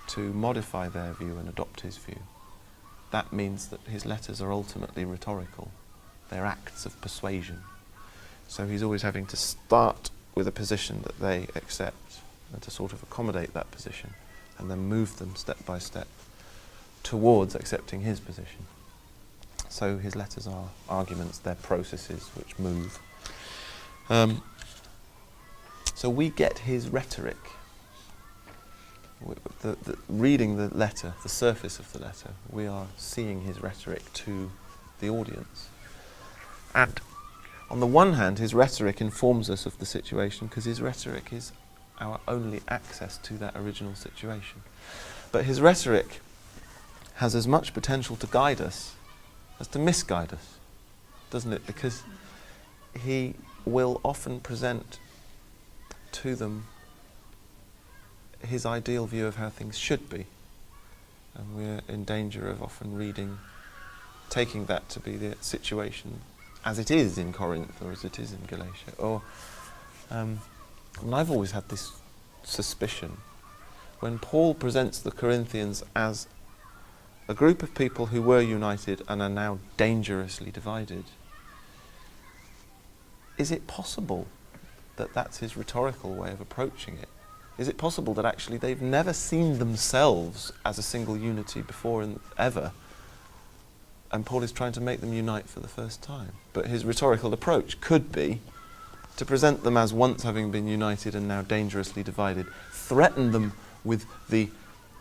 to modify their view and adopt his view. That means that his letters are ultimately rhetorical. They're acts of persuasion. So he's always having to start with a position that they accept and to sort of accommodate that position and then move them step by step towards accepting his position. So his letters are arguments, they're processes which move. So we get his rhetoric. Reading the letter, the surface of the letter, we are seeing his rhetoric to the audience. And on the one hand, his rhetoric informs us of the situation because his rhetoric is our only access to that original situation. But his rhetoric has as much potential to guide us as to misguide us, doesn't it? Because he will often present to them his ideal view of how things should be. And we're in danger of often taking that to be the situation as it is in Corinth or as it is in Galatia. Or, I've always had this suspicion. When Paul presents the Corinthians as a group of people who were united and are now dangerously divided, is it possible that that's his rhetorical way of approaching it? Is it possible that actually they've never seen themselves as a single unity before and ever, and Paul is trying to make them unite for the first time? But his rhetorical approach could be to present them as once having been united and now dangerously divided, threaten them with the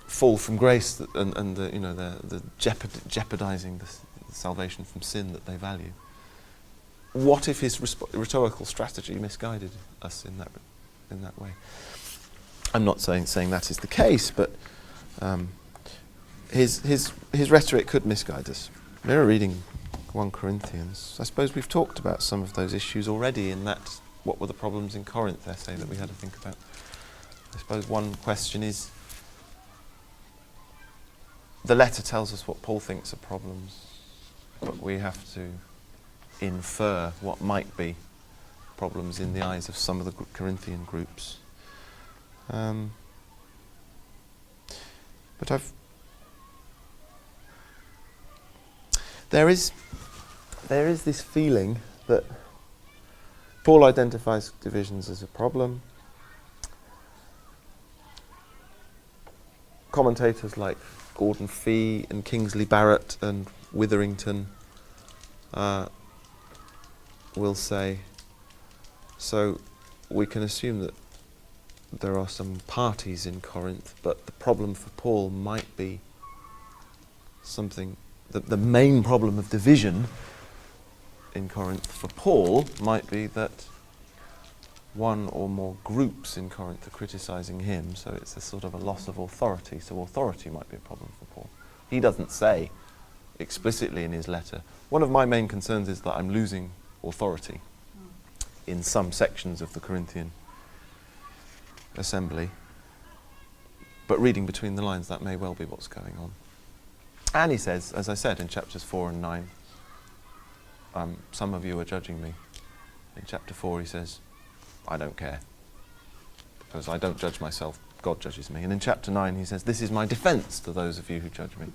fall from grace and the jeopardizing the salvation from sin that they value. What if his rhetorical strategy misguided us in that way? I'm not saying that is the case, but his rhetoric could misguide us. Mirror reading 1 Corinthians. I suppose we've talked about some of those issues already in that what were the problems in Corinth essay that we had to think about. I suppose one question is, the letter tells us what Paul thinks are problems, but we have to infer what might be problems in the eyes of some of the Corinthian groups. But there is this feeling that Paul identifies divisions as a problem. Commentators like Gordon Fee and Kingsley Barrett and Witherington will say, so we can assume that there are some parties in Corinth, but the problem for Paul might be something, the main problem of division in Corinth for Paul might be that one or more groups in Corinth are criticising him, so it's a sort of a loss of authority, so authority might be a problem for Paul. He doesn't say explicitly in his letter, one of my main concerns is that I'm losing authority in some sections of the Corinthian assembly, but reading between the lines, that may well be what's going on. And he says, as I said, in chapters 4 and 9, some of you are judging me. In chapter 4 he says, I don't care, because I don't judge myself, God judges me. And in chapter 9 he says, this is my defence to those of you who judge me.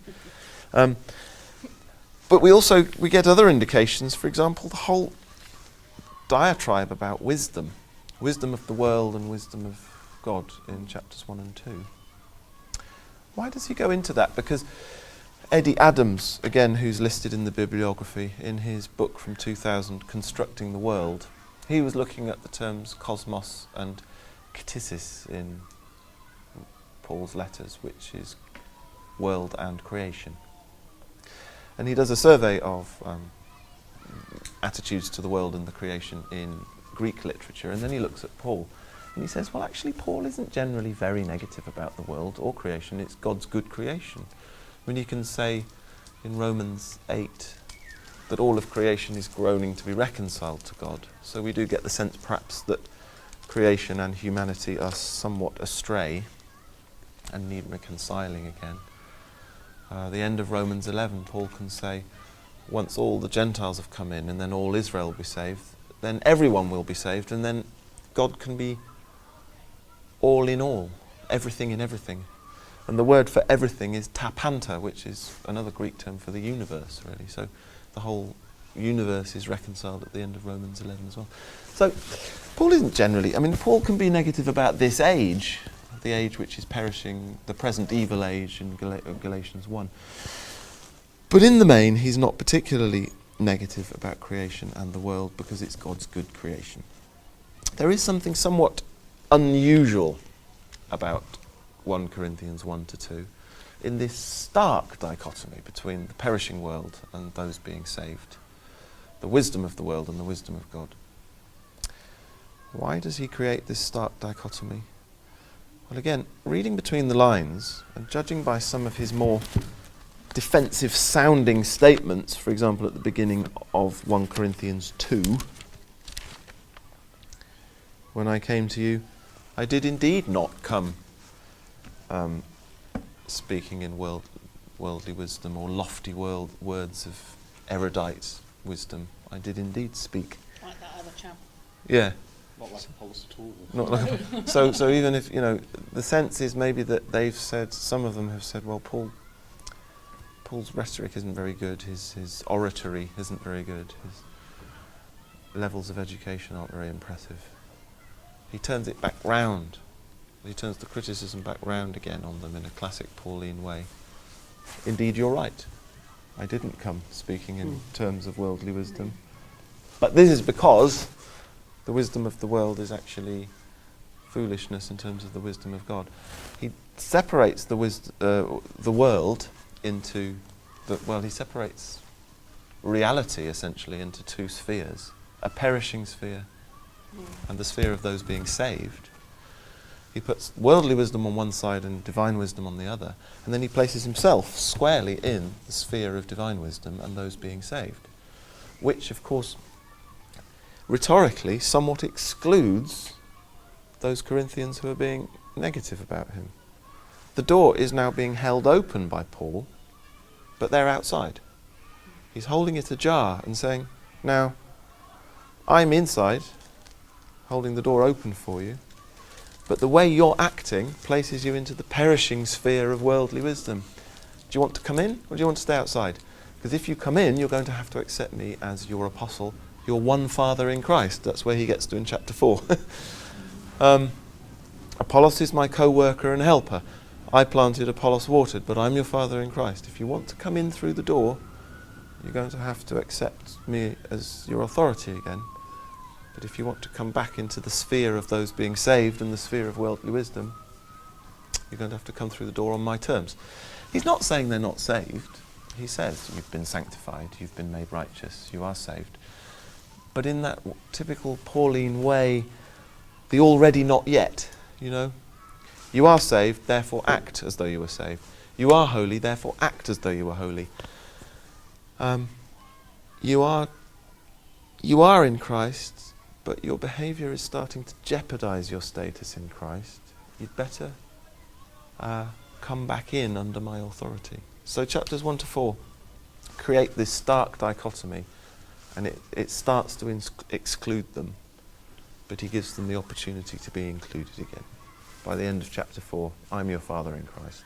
But we get other indications, for example, the whole diatribe about wisdom of the world and wisdom of God in chapters 1 and 2. Why does he go into that? Because Eddie Adams, again, who's listed in the bibliography, in his book from 2000, Constructing the World, he was looking at the terms cosmos and ktisis in Paul's letters, which is world and creation. And he does a survey of attitudes to the world and the creation in Greek literature, and then he looks at Paul, and he says, well, actually, Paul isn't generally very negative about the world or creation. It's God's good creation. I mean, you can say in Romans 8 that all of creation is groaning to be reconciled to God. So we do get the sense, perhaps, that creation and humanity are somewhat astray and need reconciling again. The end of Romans 11, Paul can say, once all the Gentiles have come in and then all Israel will be saved, then everyone will be saved, and then God can be all in all, everything in everything. And the word for everything is tapanta, which is another Greek term for the universe, really. So the whole universe is reconciled at the end of Romans 11 as well. So Paul isn't generally, I mean, Paul can be negative about this age, the age which is perishing, the present evil age in Galatians 1. But in the main, he's not particularly negative about creation and the world because it's God's good creation. There is something somewhat unusual about 1 Corinthians 1-2 in this stark dichotomy between the perishing world and those being saved, the wisdom of the world and the wisdom of God. Why does he create this stark dichotomy? Well, again, reading between the lines and judging by some of his more defensive sounding statements, for example at the beginning of 1 Corinthians 2, when I came to you, I did indeed not come speaking in worldly wisdom or lofty words of erudite wisdom. I did indeed speak. Like that other chap. Yeah. Not like Apollos at all. Not like so even if, the sense is maybe that they've said, some of them have said, well, Paul's rhetoric isn't very good, his oratory isn't very good, his levels of education aren't very impressive. He turns it back round. He turns the criticism back round again on them in a classic Pauline way. Indeed, you're right. I didn't come speaking in terms of worldly wisdom. But this is because the wisdom of the world is actually foolishness in terms of the wisdom of God. He separates the world into he separates reality essentially into two spheres, a perishing sphere and the sphere of those being saved. He puts worldly wisdom on one side and divine wisdom on the other, and then he places himself squarely in the sphere of divine wisdom and those being saved. which of course rhetorically somewhat excludes those Corinthians who are being negative about him. The door is now being held open by Paul, but they're outside. He's holding it ajar and saying, now, I'm inside, holding the door open for you, but the way you're acting places you into the perishing sphere of worldly wisdom. Do you want to come in, or do you want to stay outside? Because if you come in, you're going to have to accept me as your apostle, your one Father in Christ. That's where he gets to in chapter 4. Apollos is my co-worker and helper. I planted, Apollos watered, but I'm your Father in Christ. If you want to come in through the door, you're going to have to accept me as your authority again. But if you want to come back into the sphere of those being saved and the sphere of worldly wisdom, you're going to have to come through the door on my terms. He's not saying they're not saved. He says, you've been sanctified, you've been made righteous, you are saved. But in that typical Pauline way, the already not yet, you know. You are saved, therefore act as though you were saved. You are holy, therefore act as though you were holy. You are in Christ, but your behaviour is starting to jeopardise your status in Christ. You'd better come back in under my authority. So chapters 1 to 4 create this stark dichotomy, and it starts to exclude them, but he gives them the opportunity to be included again. By the end of chapter 4, I'm your Father in Christ.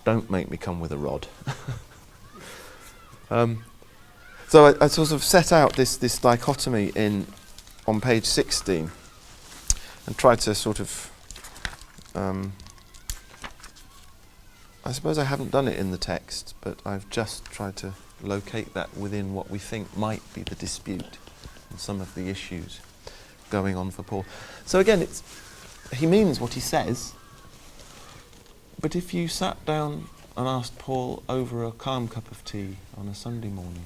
Don't make me come with a rod. So I sort of set out this dichotomy on page 16 and tried to sort of, I suppose I haven't done it in the text, but I've just tried to locate that within what we think might be the dispute and some of the issues going on for Paul. So again, he means what he says, but if you sat down and asked Paul over a calm cup of tea on a Sunday morning,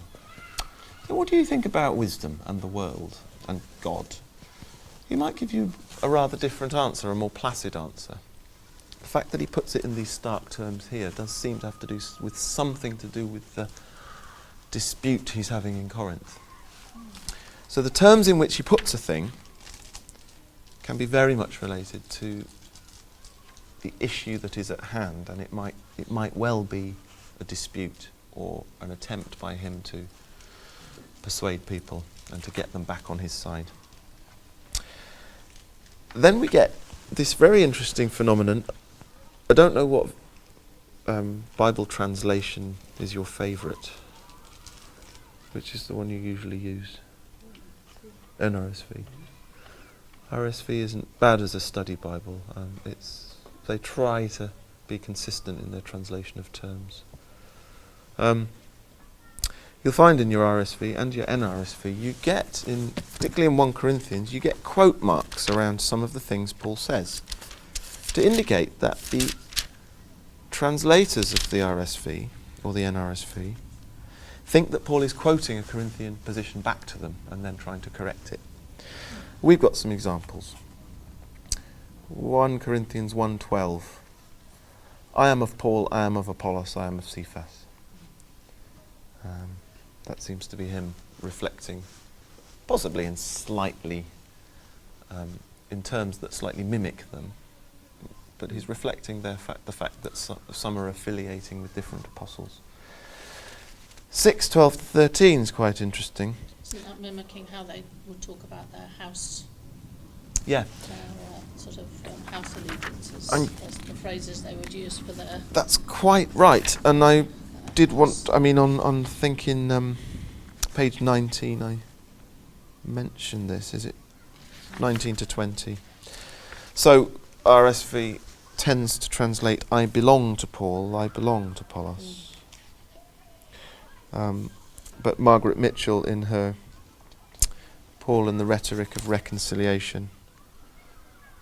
what do you think about wisdom and the world and God? He might give you a rather different answer, a more placid answer. The fact that he puts it in these stark terms here does seem to have to do with something to do with the dispute he's having in Corinth. So the terms in which he puts a thing can be very much related to the issue that is at hand, and it might well be a dispute or an attempt by him to persuade people and to get them back on his side. Then we get this very interesting phenomenon. I don't know what Bible translation is your favourite. Which is the one you usually use? NRSV. RSV isn't bad as a study Bible. They try to be consistent in their translation of terms. You'll find in your RSV and your NRSV, you get, particularly in 1 Corinthians, you get quote marks around some of the things Paul says to indicate that the translators of the RSV or the NRSV think that Paul is quoting a Corinthian position back to them and then trying to correct it. We've got some examples. 1 Corinthians 1:12. I am of Paul, I am of Apollos, I am of Cephas. That seems to be him reflecting, possibly in terms that slightly mimic them, but he's reflecting the fact that some are affiliating with different apostles. 6:12 to 13 is quite interesting. Isn't that mimicking how they would talk about their house? Yeah. Their sort of house allegiances, as the phrases they would use for their... That's quite right. And I did want, on thinking page 19, I mentioned this. Is it 19 to 20? So RSV tends to translate, I belong to Paul, I belong to Apollos. But Margaret Mitchell, in her Paul and the Rhetoric of Reconciliation,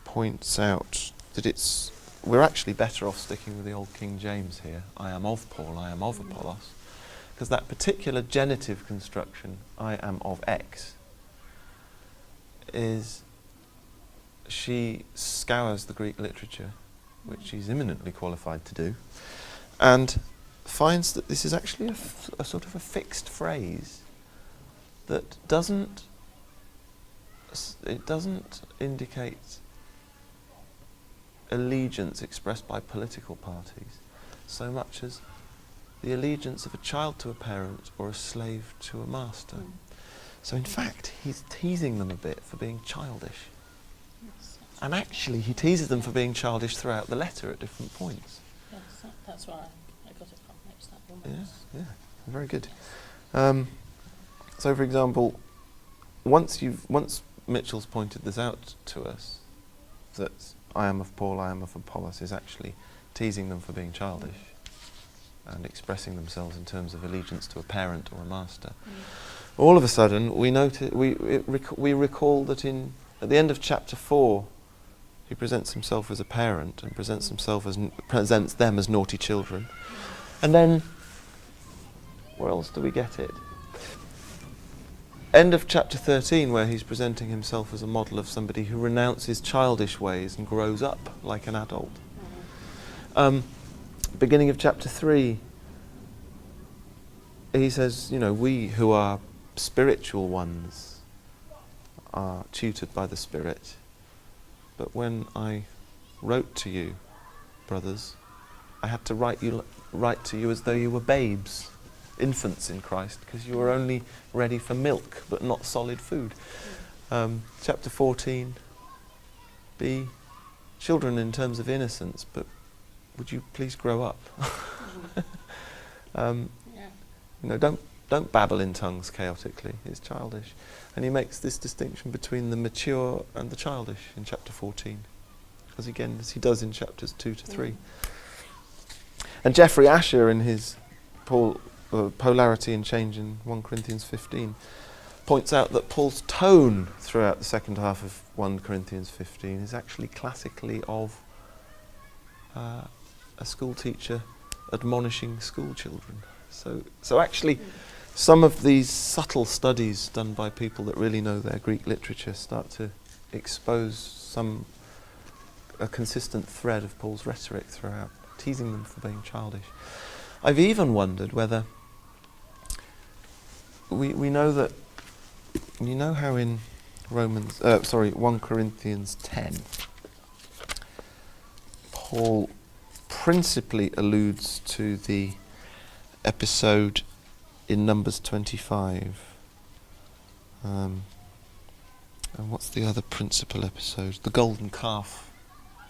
points out that we're actually better off sticking with the old King James here. I am of Paul, I am of Apollos. Because that particular genitive construction, I am of X, she scours the Greek literature, which she's eminently qualified to do, and finds that this is actually a sort of a fixed phrase that it doesn't indicate allegiance expressed by political parties so much as the allegiance of a child to a parent or a slave to a master. So in fact, he's teasing them a bit for being childish. Yes, And actually, he teases them for being childish throughout the letter at different points. yes, that's where I got it from. It's that Yeah, almost. yeah, very good. Yes. So, for example, once Mitchell's pointed this out to us, that I am of Paul, I am of Apollos, is actually teasing them for being childish and expressing themselves in terms of allegiance to a parent or a master. All of a sudden, we recall that at the end of chapter 4, he presents himself as a parent and presents them as naughty children. And then, where else do we get it? End of chapter 13, where he's presenting himself as a model of somebody who renounces childish ways and grows up like an adult. Beginning of chapter 3, he says, we who are spiritual ones are tutored by the Spirit. But when I wrote to you, brothers, I had to write to you as though you were babes, infants in Christ, because you were only ready for milk, but not solid food. Chapter 14, be children in terms of innocence, but would you please grow up? Don't babble in tongues chaotically. It's childish. And he makes this distinction between the mature and the childish in chapter 14, as he does in chapters 2 to 3. And Geoffrey Asher, in his Polarity and Change in 1 Corinthians 15, points out that Paul's tone throughout the second half of 1 Corinthians 15 is actually classically of a school teacher admonishing school children. So actually, some of these subtle studies done by people that really know their Greek literature start to expose a consistent thread of Paul's rhetoric throughout, teasing them for being childish. I've even wondered whether we know that, how in 1 Corinthians 10, Paul principally alludes to the episode in Numbers 25. And what's the other principal episode? The golden calf,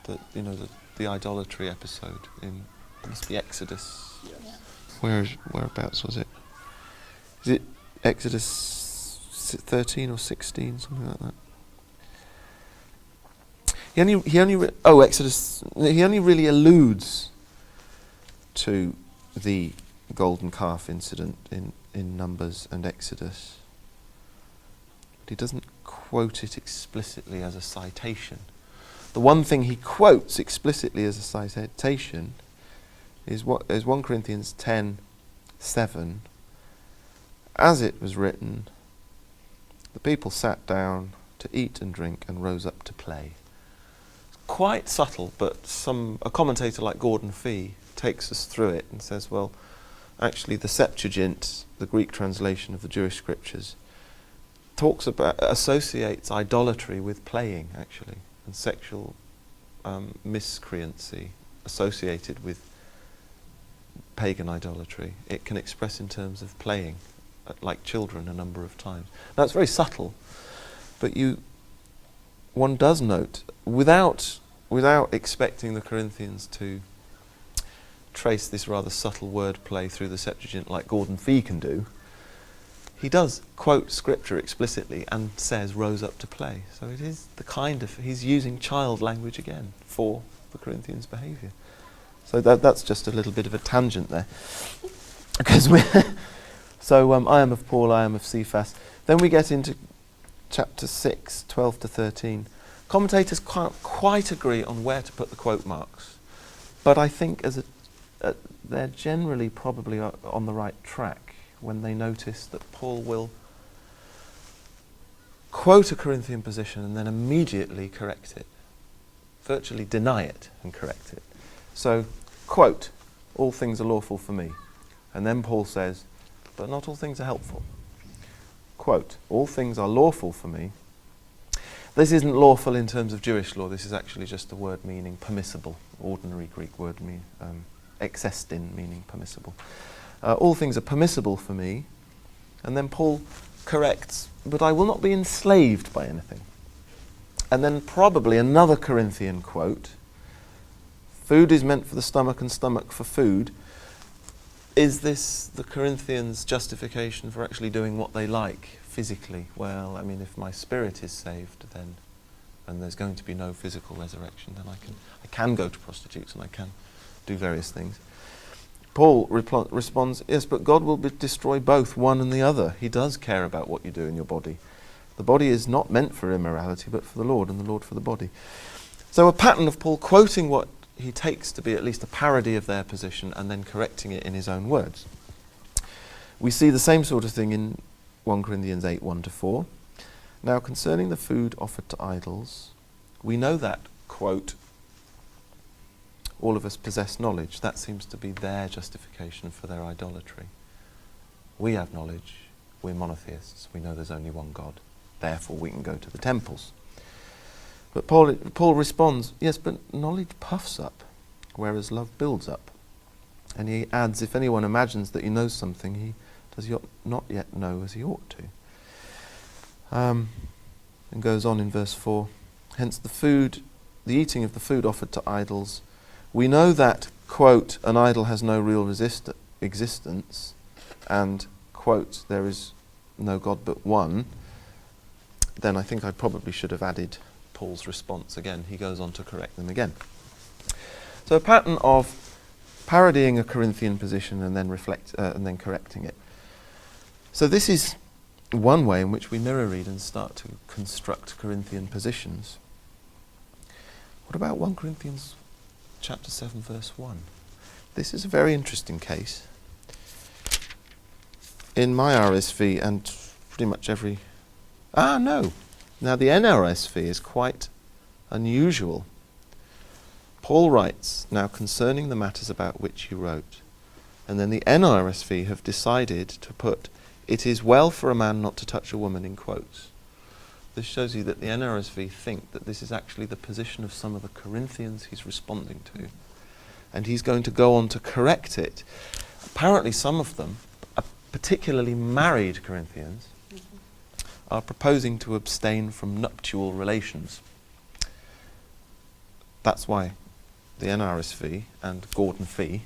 the idolatry episode in, it must be Exodus. Yeah. Whereabouts was it? Is it Exodus 13 or 16, something like that? Exodus. He only really alludes to the golden calf incident in Numbers and Exodus, but he doesn't quote it explicitly as a citation. The one thing he quotes explicitly as a citation is 1 Corinthians 10:7. As it was written, the people sat down to eat and drink and rose up to play. Quite subtle, but a commentator like Gordon Fee takes us through it and says, well, actually the Septuagint, the Greek translation of the Jewish scriptures, associates idolatry with playing, actually, and sexual miscreancy associated with pagan idolatry. It can express in terms of playing, like children, a number of times. Now, it's very subtle, but one does note, without expecting the Corinthians to trace this rather subtle wordplay through the Septuagint like Gordon Fee can do, he does quote scripture explicitly and says rose up to play. So it is he's using child language again for the Corinthians' behaviour. So that's just a little bit of a tangent there. Because I am of Paul, I am of Cephas. Then we get into chapter 6, 12 to 13. Commentators can't quite agree on where to put the quote marks, but I think they're generally probably on the right track when they notice that Paul will quote a Corinthian position and then immediately correct it, virtually deny it and correct it. So, quote, all things are lawful for me. And then Paul says, but not all things are helpful. quote, all things are lawful for me. This isn't lawful in terms of Jewish law. This is actually just a word meaning permissible, ordinary Greek word, exestin, meaning permissible. All things are permissible for me. And then Paul corrects, but I will not be enslaved by anything. And then probably another Corinthian quote, food is meant for the stomach and stomach for food. Is this the Corinthians' justification for actually doing what they like physically? Well, I mean, if my spirit is saved, then, and there's going to be no physical resurrection, then I can go to prostitutes and I can do various things. Paul responds, yes, but God will destroy both, one and the other. He does care about what you do in your body. The body is not meant for immorality, but for the Lord, and the Lord for the body. So a pattern of Paul quoting what he takes to be at least a parody of their position and then correcting it in his own words. We see the same sort of thing in 1 Corinthians 8, 1-4. Now, concerning the food offered to idols, we know that, quote, all of us possess knowledge. That seems to be their justification for their idolatry. We have knowledge. We're monotheists. We know there's only one God. Therefore, we can go to the temples. But Paul responds, yes, but knowledge puffs up, whereas love builds up. And he adds, if anyone imagines that he knows something, he does not yet know as he ought to. And goes on in verse 4, hence the eating of the food offered to idols, we know that, quote, an idol has no real existence, and, quote, there is no God but one. Then I think I probably should have added Paul's response again. He goes on to correct them again. So a pattern of parodying a Corinthian position and then correcting it. So this is one way in which we mirror read and start to construct Corinthian positions. What about 1 Corinthians chapter 7, verse 1? This is a very interesting case. In my RSV and pretty much every... no. Now the NRSV is quite unusual. Paul writes, now concerning the matters about which you wrote. And then the NRSV have decided to put, it is well for a man not to touch a woman, in quotes. This shows you that the NRSV think that this is actually the position of some of the Corinthians he's responding to. And he's going to go on to correct it. Apparently some of them, particularly married Corinthians, are proposing to abstain from nuptial relations. That's why the NRSV and Gordon Fee,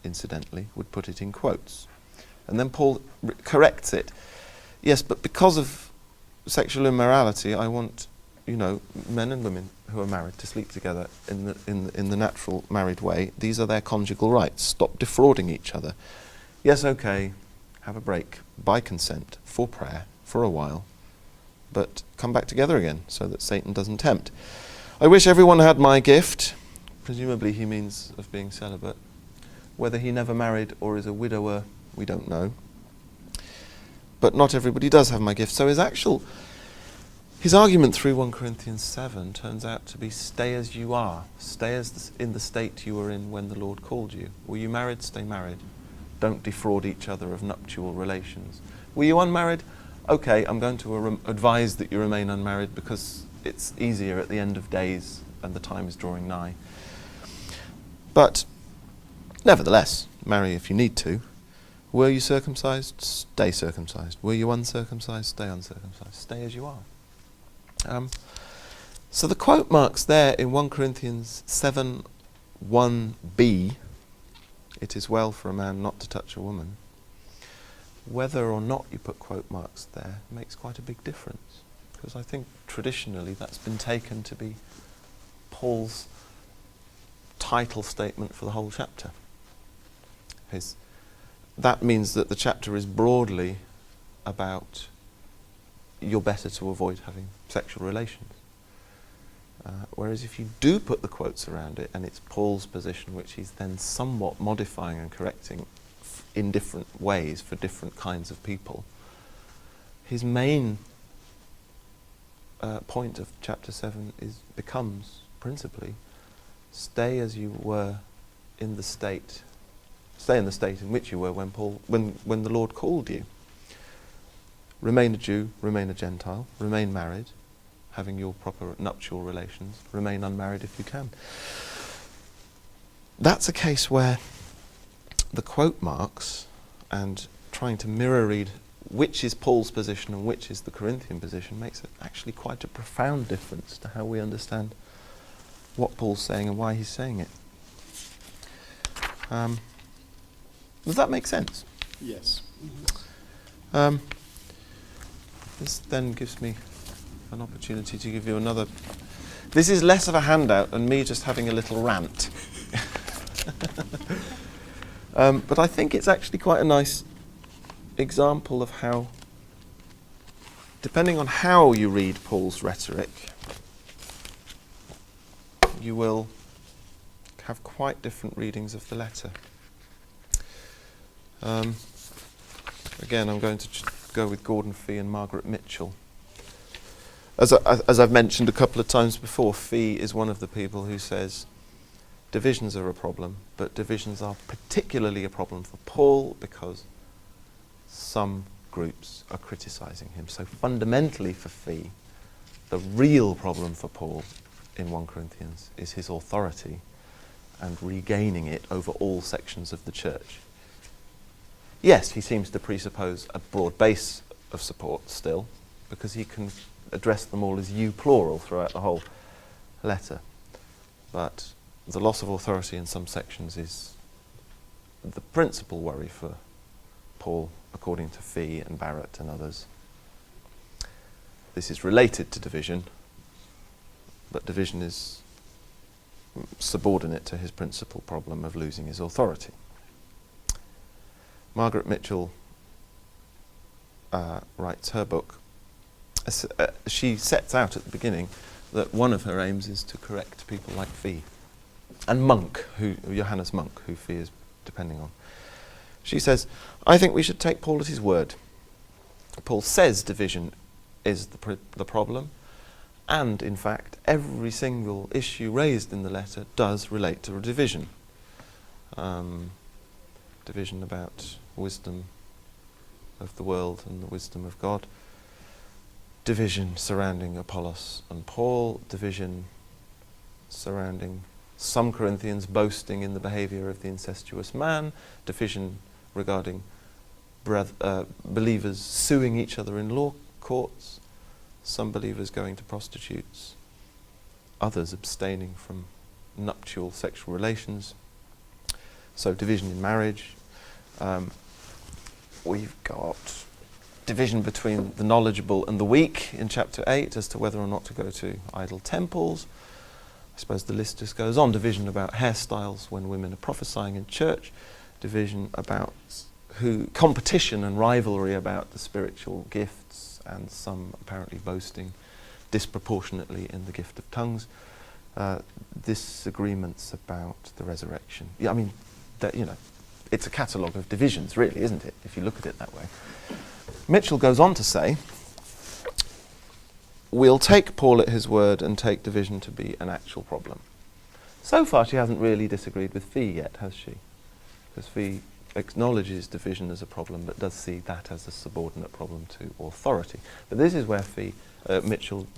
incidentally, would put it in quotes. And then Paul corrects it. Yes, but because of sexual immorality, I want, men and women who are married to sleep together in the natural married way. These are their conjugal rights. Stop defrauding each other. Yes, okay, have a break by consent for prayer for a while, but come back together again so that Satan doesn't tempt. I wish everyone had my gift. Presumably he means of being celibate. Whether he never married or is a widower, we don't know. But not everybody does have my gift. So his argument through 1 Corinthians 7 turns out to be stay as you are. Stay in the state you were in when the Lord called you. Were you married? Stay married. Don't defraud each other of nuptial relations. Were you unmarried? Okay, I'm going to advise that you remain unmarried because it's easier at the end of days and the time is drawing nigh. But nevertheless, marry if you need to. Were you circumcised? Stay circumcised. Were you uncircumcised? Stay uncircumcised. Stay as you are. So the quote marks there in 1 Corinthians 7, 1b, it is well for a man not to touch a woman. Whether or not you put quote marks there makes quite a big difference, because I think traditionally that's been taken to be Paul's title statement for the whole chapter. That means that the chapter is broadly about you're better to avoid having sexual relations. Whereas if you do put the quotes around it, and it's Paul's position, which he's then somewhat modifying and correcting in different ways for different kinds of people, his main point of chapter 7 becomes principally stay as you were in the state. Stay in the state in which you were when the Lord called you. remain a Jew, remain a Gentile, remain married, having your proper nuptial relations, remain unmarried if you can. That's a case where the quote marks and trying to mirror read which is Paul's position and which is the Corinthian position makes it actually quite a profound difference to how we understand what Paul's saying and why he's saying it. Does that make sense? Yes. This then gives me an opportunity to give you another. This is less of a handout and me just having a little rant. But I think it's actually quite a nice example of how, depending on how you read Paul's rhetoric, you will have quite different readings of the letter. Again, I'm going to go with Gordon Fee and Margaret Mitchell. As I've mentioned a couple of times before, Fee is one of the people who says divisions are a problem, but divisions are particularly a problem for Paul because some groups are criticising him. So fundamentally for Fee, the real problem for Paul in 1 Corinthians is his authority and regaining it over all sections of the church. Yes, he seems to presuppose a broad base of support still, because he can address them all as you plural throughout the whole letter. But the loss of authority in some sections is the principal worry for Paul, according to Fee and Barrett and others. This is related to division, but division is subordinate to his principal problem of losing his authority. Margaret Mitchell writes her book. She sets out at the beginning that one of her aims is to correct people like Fee and Monk, Johannes Monk, who Fee is depending on. She says, I think we should take Paul at his word. Paul says division is the problem, and in fact every single issue raised in the letter does relate to a division. Division about wisdom of the world and the wisdom of God. Division surrounding Apollos and Paul. Division surrounding some Corinthians boasting in the behaviour of the incestuous man. Division regarding believers suing each other in law courts. Some believers going to prostitutes. Others abstaining from nuptial sexual relations. So division in marriage. We've got division between the knowledgeable and the weak in chapter 8 as to whether or not to go to idol temples. I suppose the list just goes on. Division about hairstyles when women are prophesying in church. Division about competition and rivalry about the spiritual gifts, and some apparently boasting disproportionately in the gift of tongues. Disagreements about the resurrection. Yeah, I mean, it's a catalogue of divisions, really, isn't it, if you look at it that way. Mitchell goes on to say, we'll take Paul at his word and take division to be an actual problem. So far she hasn't really disagreed with Fee yet, has she? Because Fee acknowledges division as a problem, but does see that as a subordinate problem to authority. But this is where Mitchell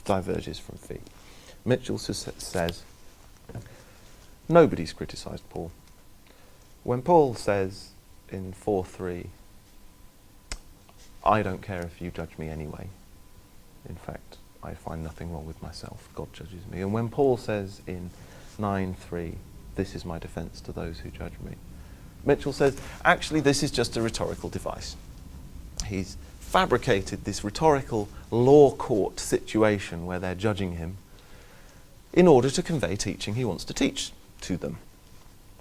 diverges from Fee. Mitchell says, nobody's criticised Paul. When Paul says in 4:3, I don't care if you judge me anyway. In fact, I find nothing wrong with myself. God judges me. And when Paul says in 9:3, this is my defence to those who judge me, Mitchell says, actually, this is just a rhetorical device. He's fabricated this rhetorical law court situation where they're judging him in order to convey teaching he wants to teach to them.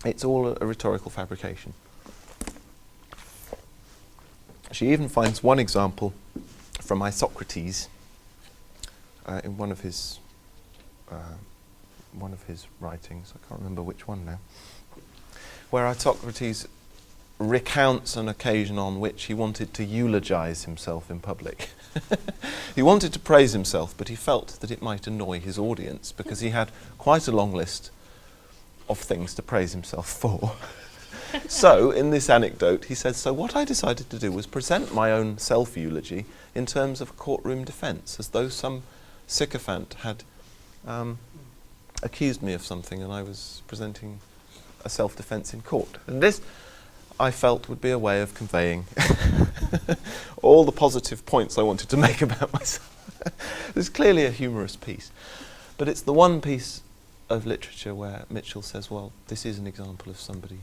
It's all a rhetorical fabrication. She even finds one example from Isocrates in one of his writings. I can't remember which one now, where Isocrates recounts an occasion on which he wanted to eulogize himself in public. He wanted to praise himself, but he felt that it might annoy his audience because he had quite a long list of things to praise himself for. So, in this anecdote, he says, so what I decided to do was present my own self-eulogy in terms of a courtroom defence, as though some sycophant had accused me of something and I was presenting a self-defence in court. And this, I felt, would be a way of conveying all the positive points I wanted to make about myself. It's clearly a humorous piece, but it's the one piece of literature where Mitchell says, well, this is an example of somebody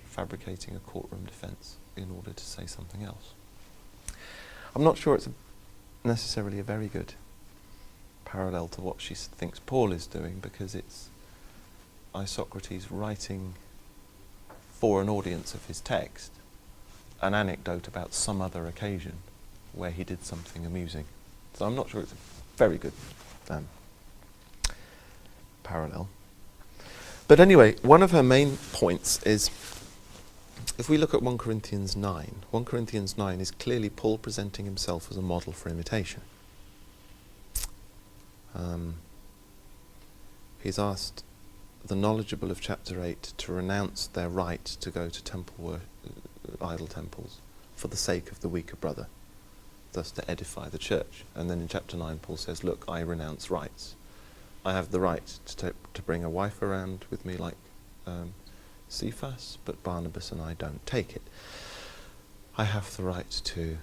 fabricating a courtroom defence in order to say something else. I'm not sure it's necessarily a very good parallel to what she thinks Paul is doing, because it's Isocrates writing for an audience of his text an anecdote about some other occasion where he did something amusing. So I'm not sure it's a very good parallel. But anyway, one of her main points is, if we look at 1 Corinthians 9, 1 Corinthians 9 is clearly Paul presenting himself as a model for imitation. He's asked the knowledgeable of chapter 8 to renounce their right to go to idol temples for the sake of the weaker brother, thus to edify the church. And then in chapter 9 Paul says, look, I renounce rights. I have the right to bring a wife around with me like Cephas, but Barnabas and I don't take it. I have the right to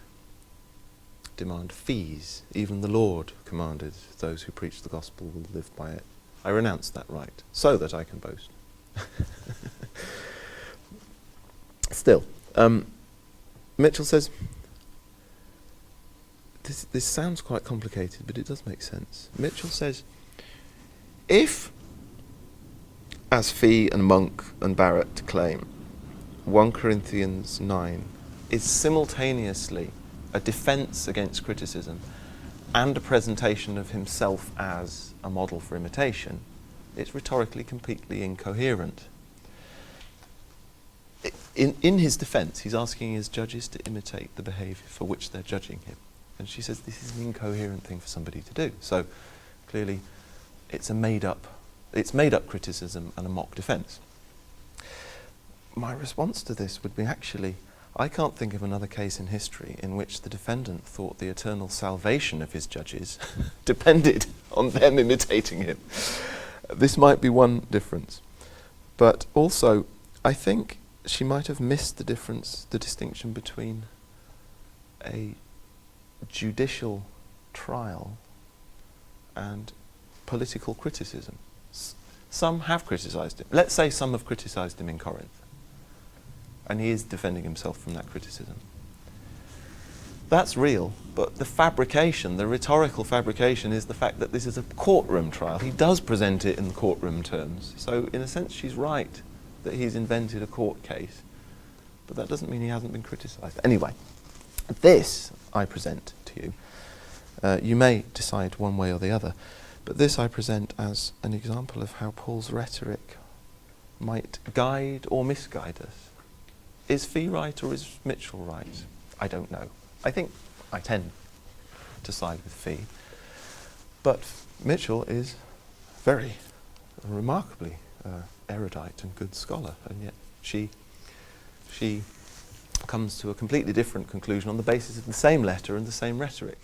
demand fees. Even the Lord commanded those who preach the gospel will live by it. I renounce that right so that I can boast. Still, Mitchell says, this sounds quite complicated, but it does make sense. Mitchell says, if, as Fee and Monk and Barrett claim, 1 Corinthians 9 is simultaneously a defence against criticism and a presentation of himself as a model for imitation, it's rhetorically completely incoherent. In his defence, he's asking his judges to imitate the behaviour for which they're judging him. And she says this is an incoherent thing for somebody to do. So clearly it's made up criticism and a mock defence. My response to this would be, actually, I can't think of another case in history in which the defendant thought the eternal salvation of his judges depended on them imitating him. This might be one difference. But also, I think she might have missed the distinction between a judicial trial and political criticism. Some have criticised him. Let's say some have criticised him in Corinth, and he is defending himself from that criticism. That's real, but the fabrication, the rhetorical fabrication, is the fact that this is a courtroom trial. He does present it in courtroom terms. So in a sense she's right that he's invented a court case, but that doesn't mean he hasn't been criticised. Anyway, this I present to you. You may decide one way or the other, but this I present as an example of how Paul's rhetoric might guide or misguide us. Is Fee right or is Mitchell right? I don't know. I think I tend to side with Fee. But Mitchell is very remarkably erudite and good scholar, and yet she comes to a completely different conclusion on the basis of the same letter and the same rhetoric.